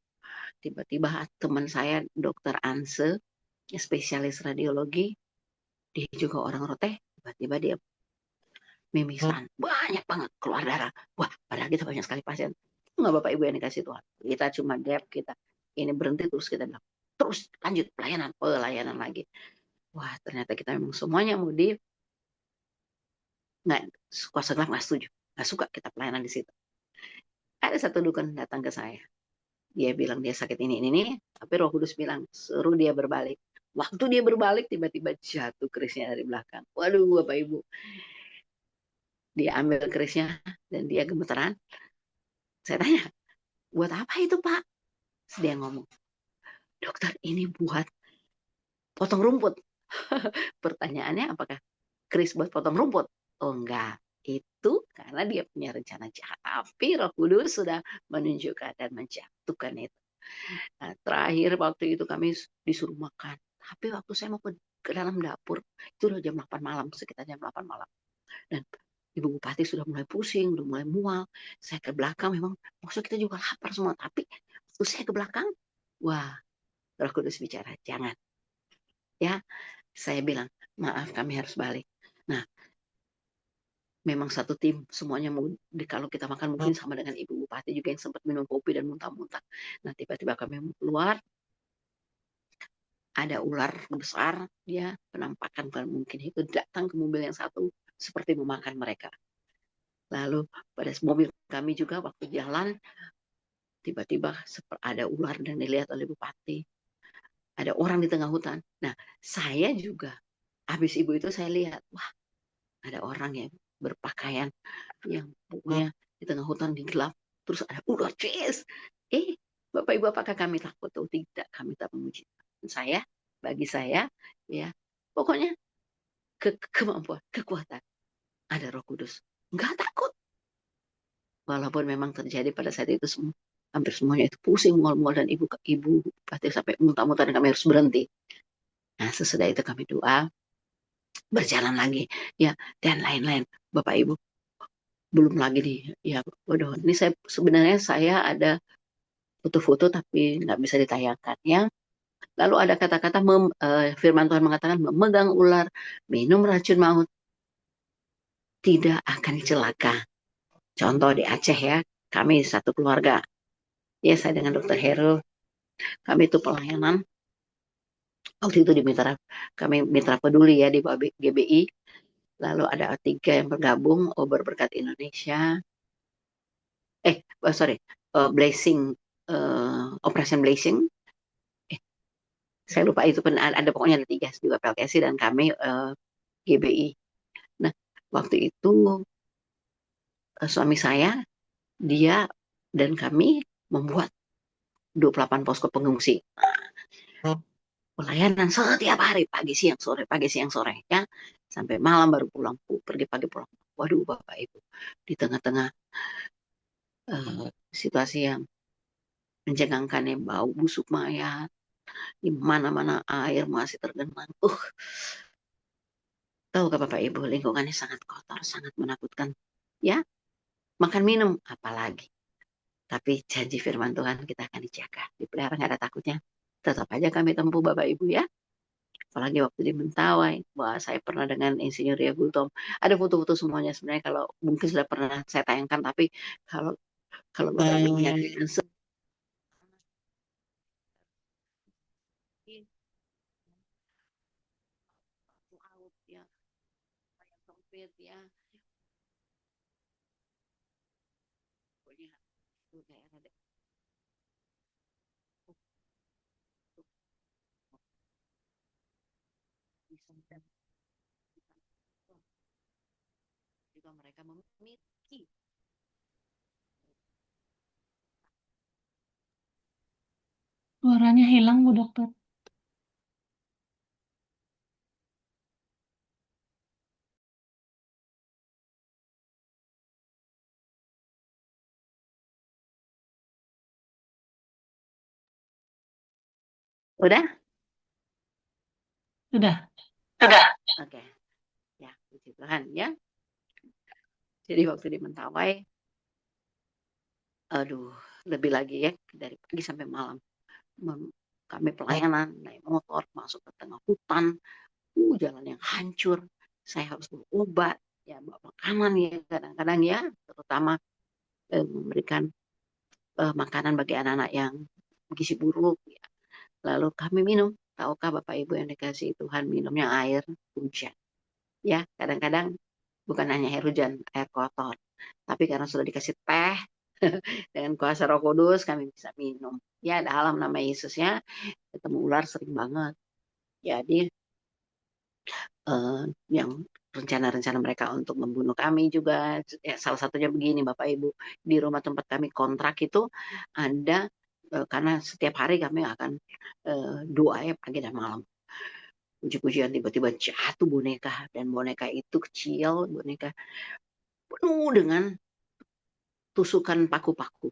tiba-tiba teman saya Dokter Anse, spesialis radiologi, dia juga orang Roteh, tiba-tiba dia mimisan, banyak banget keluar darah. Wah, padahal kita banyak sekali pasien. Enggak Bapak Ibu yang dikasih Tuhan. Kita cuma kita ini berhenti terus kita bilang, terus lanjut pelayanan lagi. Wah, ternyata kita memang semuanya mau nggak kuasa gelap nggak setuju, nggak suka kita pelayanan di situ. Ada satu dukun datang ke saya, dia bilang dia sakit ini, tapi Roh Kudus bilang suruh dia berbalik. Waktu dia berbalik tiba-tiba jatuh kerisnya dari belakang. Waduh Bapak Ibu, dia ambil kerisnya dan dia gemeteran. Saya tanya, buat apa itu Pak? Terus dia ngomong, dokter ini buat potong rumput. Pertanyaannya apakah keris buat potong rumput? Oh enggak, itu karena dia punya rencana jahat. Tapi Roh Kudus sudah menunjukkan dan menjatuhkan itu. Nah, terakhir waktu itu kami disuruh makan. Tapi waktu saya mau ke dalam dapur, itu udah jam 8 malam, sekitar jam 8 malam. Dan Ibu Bupati sudah mulai pusing, udah mulai mual. Saya ke belakang memang, maksud kita juga lapar semua. Tapi waktu saya ke belakang, wah, Roh Kudus bicara, jangan. Ya, saya bilang, maaf kami harus balik. Nah, memang satu tim semuanya mau kalau kita makan mungkin sama dengan Ibu Bupati juga yang sempat minum kopi dan muntah-muntah. Nah, tiba-tiba kami keluar, ada ular besar, dia penampakan bukan mungkin itu datang ke mobil yang satu seperti memakan mereka. Lalu pada mobil kami juga waktu jalan tiba-tiba ada ular dan dilihat oleh Bupati. Ada orang di tengah hutan. Nah, saya juga habis ibu itu saya lihat, wah, ada orang yang berpakaian yang pokoknya di tengah hutan di gelap, terus ada ular cis. Bapak Ibu apakah kami takut atau tidak? Kami tak memuji. Bagi saya ya Pokoknya kemampuan, kekuatan. Ada Roh Kudus. Nggak takut. Walaupun memang terjadi pada saat itu semua, hampir semuanya itu pusing, mual-mual, dan ibu pasti sampai muntah-muntah dan kami harus berhenti. Nah, sesudah itu kami doa, berjalan lagi, ya, dan lain-lain. Bapak Ibu, belum lagi nih, ya, waduh, ini sebenarnya saya ada foto-foto tapi nggak bisa ditayangkan, ya. Lalu ada kata-kata, firman Tuhan mengatakan, memegang ular, minum racun maut, tidak akan celaka. Contoh di Aceh, ya, kami satu keluarga, ya, saya dengan Dokter Heru, kami itu pelayanan waktu itu di mitra, kami mitra peduli, ya, di bawah GBI. Lalu ada tiga yang bergabung, Ober Berkat Indonesia, sorry, Blessing, Operation Blessing, saya lupa itu, ada pokoknya ada tiga juga, PLKSI dan kami, GBI. Nah, waktu itu suami saya, dia dan kami membuat 28 posko pengungsi. Pelayanan setiap hari, pagi siang sore, ya, sampai malam baru pulang, pergi pagi pulang. Waduh, Bapak Ibu, di tengah-tengah situasi yang mencengangkan, ya, bau busuk mayat, di mana-mana air masih tergenang. Tahu ke Bapak Ibu, lingkungannya sangat kotor, sangat menakutkan. Ya, makan minum, apalagi. Tapi janji firman Tuhan kita akan dijaga. Dipelihara, nggak ada takutnya. Tetap aja kami tempuh, Bapak Ibu, ya. Apalagi waktu di Mentawai. Wah, saya pernah dengan Insinyur Ria Gultom. Ada foto-foto semuanya sebenarnya, kalau mungkin sudah pernah saya tayangkan. Tapi kalau kalau Bapak Ibu menyaksikan laut, ya, kayak sempit, ya. Pokoknya itu daerah bisa, dan juga mereka memiliki. Suaranya hilang, Bu Dokter. Udah? Sudah. Sudah. Oke. Ya, puji Tuhan, ya. Jadi waktu di Mentawai, aduh, lebih lagi, ya, dari pagi sampai malam. Kami pelayanan, naik motor, masuk ke tengah hutan, jalan yang hancur. Saya harus bawa obat, ya, bawa makanan, ya, kadang-kadang, ya, terutama memberikan makanan bagi anak-anak yang gizi buruk, ya. Lalu kami minum. Tahukah Bapak Ibu yang dikasih Tuhan, minumnya air hujan. Ya, kadang-kadang bukan hanya air hujan, air kotor. Tapi karena sudah dikasih teh dengan kuasa Roh Kudus, kami bisa minum. Ya, dalam nama Yesus, ya, ketemu ular sering banget. Jadi yang rencana-rencana mereka untuk membunuh kami juga, ya, salah satunya begini, Bapak Ibu, di rumah tempat kami kontrak itu ada, karena setiap hari kami akan doa, ya, pagi dan malam. Puji-pujian, tiba-tiba jatuh boneka, dan boneka itu kecil, boneka penuh dengan tusukan paku-paku.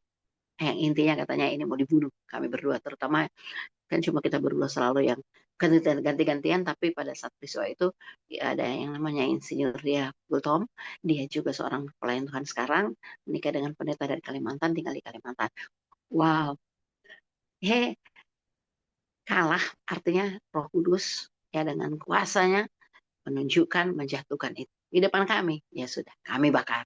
Yang intinya katanya ini mau dibunuh. Kami berdua, terutama kan cuma kita berdua selalu yang ganti-gantian, tapi pada saat peristiwa itu, ya, ada yang namanya Insinyur Ria Gultom. Dia juga seorang pelayan Tuhan sekarang, menikah dengan pendeta dari Kalimantan, tinggal di Kalimantan. Wow, kalah, artinya Roh Kudus, ya, dengan kuasanya menunjukkan, menjatuhkan itu di depan kami. Ya sudah, kami bakar.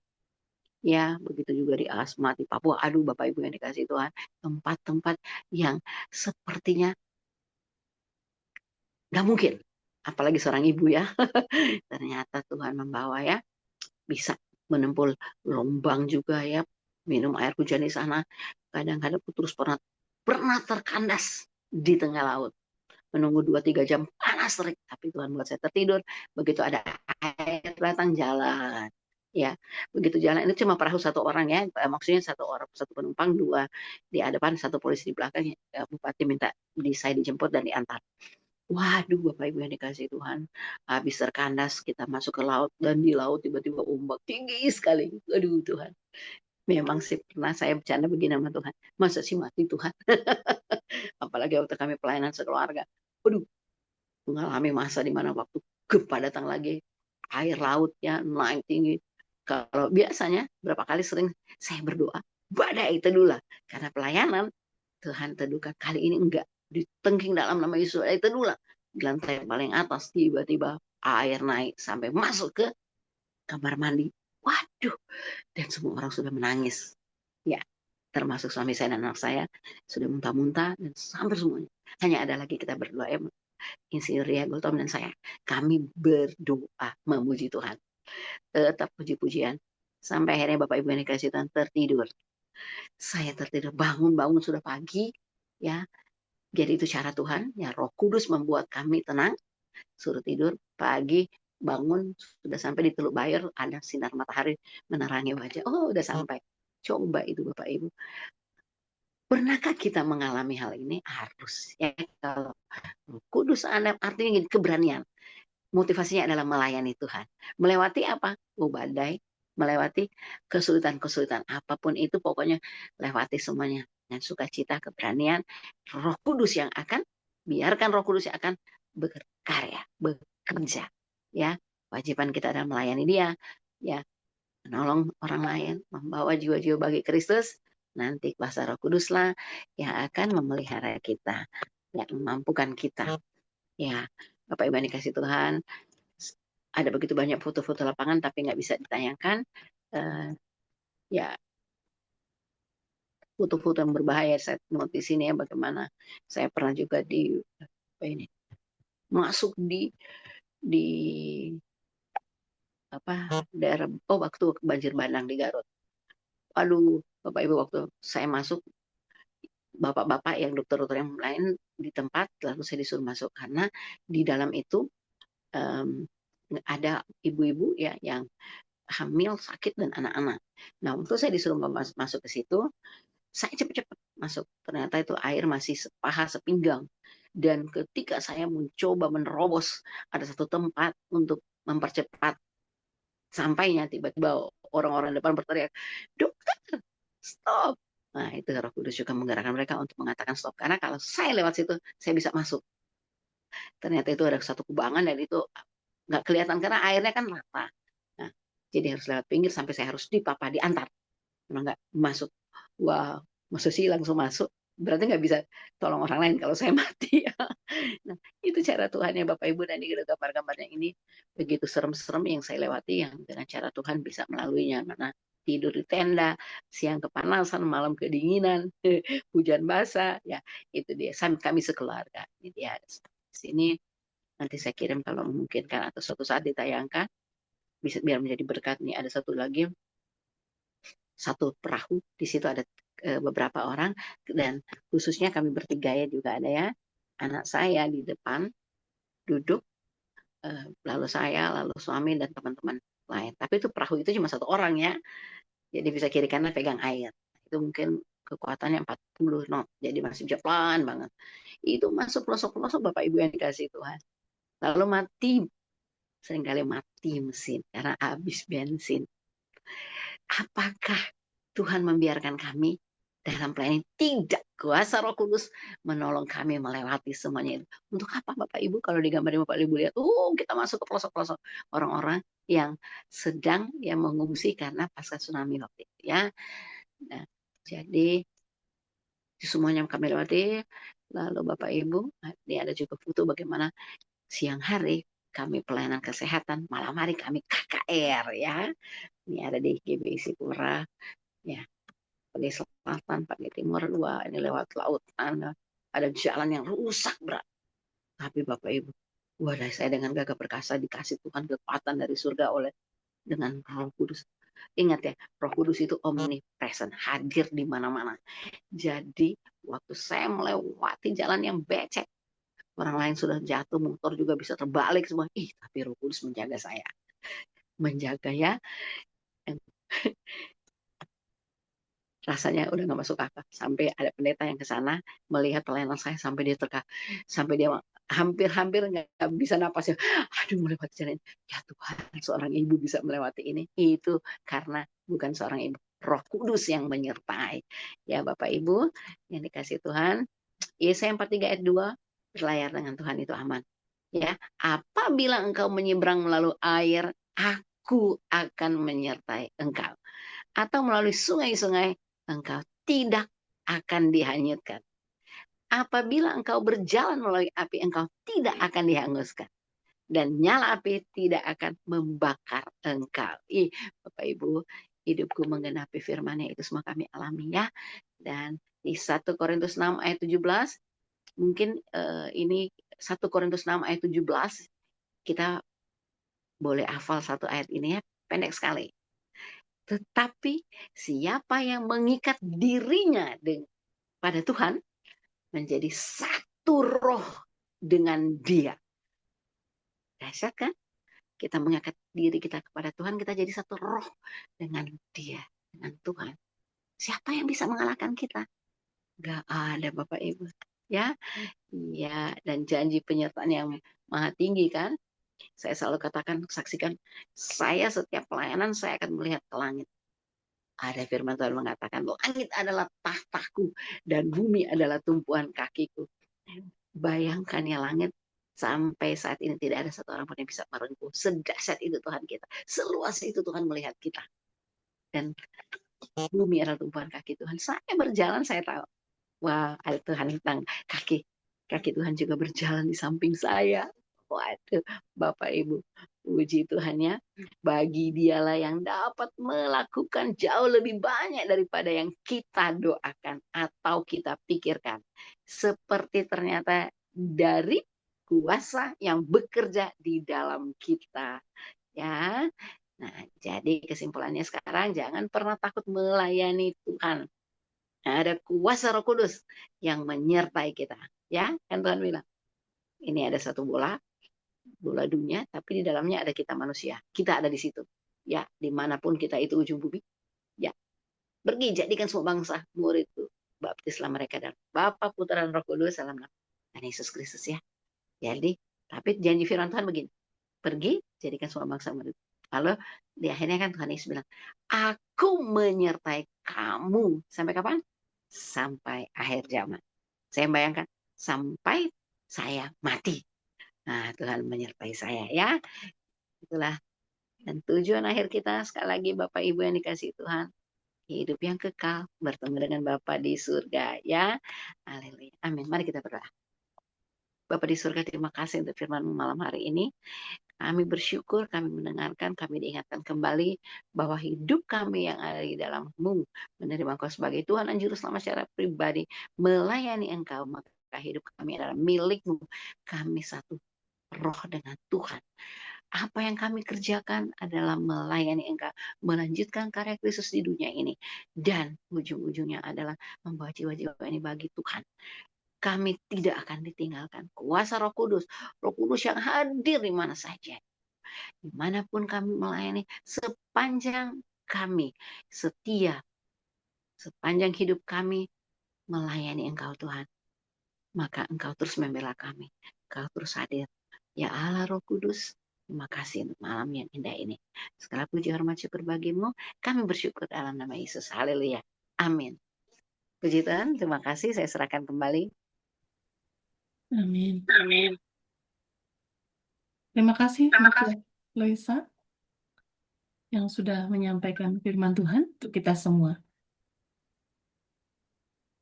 Ya, begitu juga di Asmat, di Papua. Aduh, Bapak Ibu yang dikasih Tuhan, tempat-tempat yang sepertinya nggak mungkin. Apalagi seorang ibu, ya. Ternyata Tuhan membawa, ya. Bisa menempul lombang juga, ya. Minum air hujan di sana. Kadang-kadang terus pernah terkandas di tengah laut. Menunggu 2-3 jam panas terik. Tapi Tuhan buat saya tertidur. Begitu ada air datang, jalan. Ya, begitu jalan, ini cuma perahu satu orang, ya, maksudnya satu orang, satu penumpang, dua di depan, satu polisi di belakang, ya. Bupati minta saya dijemput dan diantar. Waduh, Bapak Ibu yang dikasih Tuhan, habis terkandas kita masuk ke laut dan di laut tiba-tiba ombak tinggi sekali. Aduh Tuhan, memang sih pernah saya bercanda begini sama Tuhan, masa sih mati Tuhan? Apalagi waktu kami pelayanan sekeluarga. Waduh, mengalami masa di mana waktu gempa datang lagi, air lautnya naik tinggi. Kalau biasanya berapa kali sering saya berdoa, badai teduhlah. Karena pelayanan, Tuhan teduhkan. Kali ini enggak. Ditengking dalam nama Yesus, teduhlah. Di lantai paling atas tiba-tiba air naik sampai masuk ke kamar mandi. Waduh, dan semua orang sudah menangis. Ya, termasuk suami saya dan anak saya sudah muntah-muntah dan sampai semuanya. Hanya ada lagi kita berdua ya, Insinyur Ria Gultom dan saya. Kami berdoa memuji Tuhan. Tetap puji-pujian. Sampai akhirnya Bapak Ibu yang dikasih Tuhan tertidur. Saya tertidur, bangun-bangun sudah pagi. Ya, jadi itu cara Tuhan. Ya, Roh Kudus membuat kami tenang. Suruh tidur pagi, bangun sudah sampai di Teluk Bayur, ada sinar matahari menerangi wajah. Oh, udah sampai. Coba itu Bapak Ibu. Pernahkah kita mengalami hal ini? Harus ya, kalau Roh Kudus Anda artinya keberanian. Motivasinya adalah melayani Tuhan. Melewati apa? Oh, badai, melewati kesulitan-kesulitan apapun itu, pokoknya lewati semuanya dengan sukacita, keberanian. Roh Kudus yang akan, biarkan Roh Kudus yang akan berkarya, bekerja. Ya, wajiban kita adalah melayani Dia, ya, menolong orang lain, membawa jiwa-jiwa bagi Kristus. Nanti kuasa Roh Kuduslah yang akan memelihara kita, yang memampukan kita. Ya, Bapak Ibu yang dikasih Tuhan, ada begitu banyak foto-foto lapangan tapi nggak bisa ditayangkan. Ya, foto-foto yang berbahaya saya note di sini ya, bagaimana saya pernah juga di apa ini, masuk di apa daerah, waktu banjir bandang di Garut. Aduh, Bapak Ibu, waktu saya masuk, bapak-bapak yang dokter-dokter yang lain di tempat, lalu saya disuruh masuk karena di dalam itu um, ada ibu-ibu ya yang hamil, sakit, dan anak-anak. Nah, waktu saya disuruh masuk ke situ, saya cepat-cepat masuk. Ternyata itu air masih sepaha sepinggang. Dan ketika saya mencoba menerobos, ada satu tempat untuk mempercepat sampainya, tiba-tiba orang-orang depan berteriak, dokter, stop. Nah, itu Roh Kudus juga menggerakkan mereka untuk mengatakan stop. Karena kalau saya lewat situ, saya bisa masuk. Ternyata itu ada satu kubangan dan itu nggak kelihatan karena airnya kan rata. Nah, jadi harus lewat pinggir sampai saya harus dipapa diantar. Memang nggak masuk. Wah, masuk sih langsung masuk. Berarti nggak bisa tolong orang lain kalau saya mati. Nah, itu cara Tuhan ya Bapak Ibu, dan di gambar-gambarnya ini begitu serem-serem yang saya lewati, yang dengan cara Tuhan bisa melaluinya. Mana tidur di tenda, siang kepanasan, malam kedinginan, hujan basah, ya itu dia. Kami sekeluarga. Ini dia di sini. Nanti saya kirim kalau memungkinkan atau suatu saat ditayangkan, bisa biar menjadi berkat. Nih ada satu lagi, satu perahu, di situ ada beberapa orang, dan khususnya kami bertiga ya juga ada ya, anak saya di depan duduk, lalu saya, lalu suami dan teman-teman lain. Tapi itu perahu itu cuma satu orang ya, jadi bisa kiri kanan pegang air. Itu mungkin kekuatannya 40 knot, jadi masih bisa pelan banget. Itu masuk pelosok-pelosok Bapak Ibu yang dikasih Tuhan. Lalu mati, seringkali mati mesin karena habis bensin. Apakah Tuhan membiarkan kami dalam pelayanan? Tidak. Kuasa Roh Kudus menolong kami melewati semuanya itu. Untuk apa Bapak Ibu? Kalau di gambar Bapak Ibu lihat, kita masuk ke pelosok-pelosok orang-orang yang sedang mengungsi karena pasca tsunami waktu itu ya. Nah, jadi semuanya kami lewati. Lalu Bapak Ibu, ini ada juga foto bagaimana siang hari kami pelayanan kesehatan, malam hari kami KKR ya. Ini ada di GBI Sipura ya, pakai selatan, pakai timur, dua ini lewat lautan, ada jalan yang rusak berat. Tapi Bapak Ibu, wadah saya dengan gagah perkasa dikasih Tuhan kekuatan dari surga oleh dengan Roh Kudus. Ingat ya, Roh Kudus itu omnipresent, hadir di mana-mana. Jadi waktu saya melewati jalan yang becek, orang lain sudah jatuh, motor juga bisa terbalik semua. Tapi Roh Kudus menjaga saya, menjaga ya. Rasanya udah nggak masuk akal. Sampai ada pendeta yang ke sana melihat pelayanan saya, sampai dia hampir-hampir nggak bisa napas ya. Aduh melewati jalan ini. Ya Tuhan, seorang ibu bisa melewati ini. Itu karena bukan seorang ibu, Roh Kudus yang menyertai. Ya Bapak Ibu yang dikasih Tuhan, Yesaya 43 ayat 2, berlayar dengan Tuhan itu aman. Ya, apabila engkau menyeberang melalui air, aku akan menyertai engkau. Atau melalui sungai-sungai, engkau tidak akan dihanyutkan. Apabila engkau berjalan melalui api, engkau tidak akan dihanguskan. Dan nyala api tidak akan membakar engkau. Bapak Ibu, hidupku menggenapi firman-Nya itu semua kami alami ya. Dan di 1 Korintus 6 ayat 17, mungkin ini 1 Korintus 6 ayat 17, kita boleh hafal satu ayat ini ya, pendek sekali. Tetapi siapa yang mengikat dirinya pada Tuhan, menjadi satu roh dengan Dia. Dahsyat kan? Kita mengikat diri kita kepada Tuhan, kita jadi satu roh dengan Dia, dengan Tuhan. Siapa yang bisa mengalahkan kita? Gak ada Bapak Ibu. Ya, ya, dan janji penyertaan yang maha tinggi kan? Saya selalu katakan, saksikan, saya setiap pelayanan saya akan melihat ke langit. Ada firman Tuhan mengatakan, langit adalah tahtaku dan bumi adalah tumpuan kakiku. Bayangkan ya langit, sampai saat ini tidak ada satu orang pun yang bisa merengkuh. Sedahsyat itu Tuhan kita. Seluas itu Tuhan melihat kita. Dan bumi adalah tumpuan kaki Tuhan. Saya berjalan, saya tahu. Wah, ada Tuhan tentang kaki. Kaki Tuhan juga berjalan di samping saya. Waduh, Bapak Ibu, puji Tuhan ya. Bagi Dialah yang dapat melakukan jauh lebih banyak daripada yang kita doakan atau kita pikirkan. Seperti ternyata dari kuasa yang bekerja di dalam kita. Ya. Nah, jadi kesimpulannya sekarang jangan pernah takut melayani Tuhan. Nah, ada kuasa Roh Kudus yang menyertai kita. Ya, kan Tuhan bilang. Ini ada satu bola dunia, tapi di dalamnya ada kita manusia. Kita ada di situ. Ya, dimanapun kita itu ujung bumi. Ya, pergi jadikan semua bangsa muridku. Baptislah mereka dalam Bapa, Putra, dan Roh Kudus dalam nama dan Yesus Kristus ya. Jadi, tapi janji firman Tuhan begini. Pergi jadikan semua bangsa murid. Lalu di akhirnya kan Tuhan Yesus bilang, aku menyertai kamu. Sampai kapan? Sampai akhir zaman. Saya bayangkan, sampai saya mati. Nah, Tuhan menyertai saya ya. Itulah. Dan tujuan akhir kita, sekali lagi Bapak Ibu yang dikasih Tuhan, hidup yang kekal, bertemu dengan Bapa di surga ya. Haleluya. Amin. Mari kita berdoa. Bapa di surga, terima kasih untuk firman malam hari ini. Kami bersyukur, kami mendengarkan, kami diingatkan kembali bahwa hidup kami yang ada di dalam-Mu, menerima Engkau sebagai Tuhan dan Juru Selamat secara pribadi, melayani Engkau, maka hidup kami adalah milik-Mu. Kami satu roh dengan Tuhan. Apa yang kami kerjakan adalah melayani Engkau, melanjutkan karya Kristus di dunia ini. Dan ujung-ujungnya adalah membawa jiwa-jiwa ini bagi Tuhan. Kami tidak akan ditinggalkan. Kuasa Roh Kudus yang hadir di mana saja. Dimanapun kami melayani, sepanjang kami setia, sepanjang hidup kami melayani Engkau Tuhan, maka Engkau terus membela kami. Engkau terus hadir. Ya Allah Roh Kudus, terima kasih untuk malam yang indah ini. Segala puji hormat syukur bagimu, kami bersyukur dalam nama Yesus. Haleluya. Amin. Puji Tuhan, terima kasih. Saya serahkan kembali. Amin. Amin. Terima kasih Dr. Loisa yang sudah menyampaikan firman Tuhan untuk kita semua.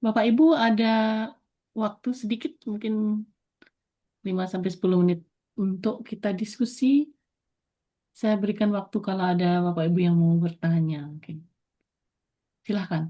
Bapak Ibu ada waktu sedikit, mungkin 5-10 menit untuk kita diskusi. Saya berikan waktu kalau ada Bapak Ibu yang mau bertanya. Mungkin. Silahkan.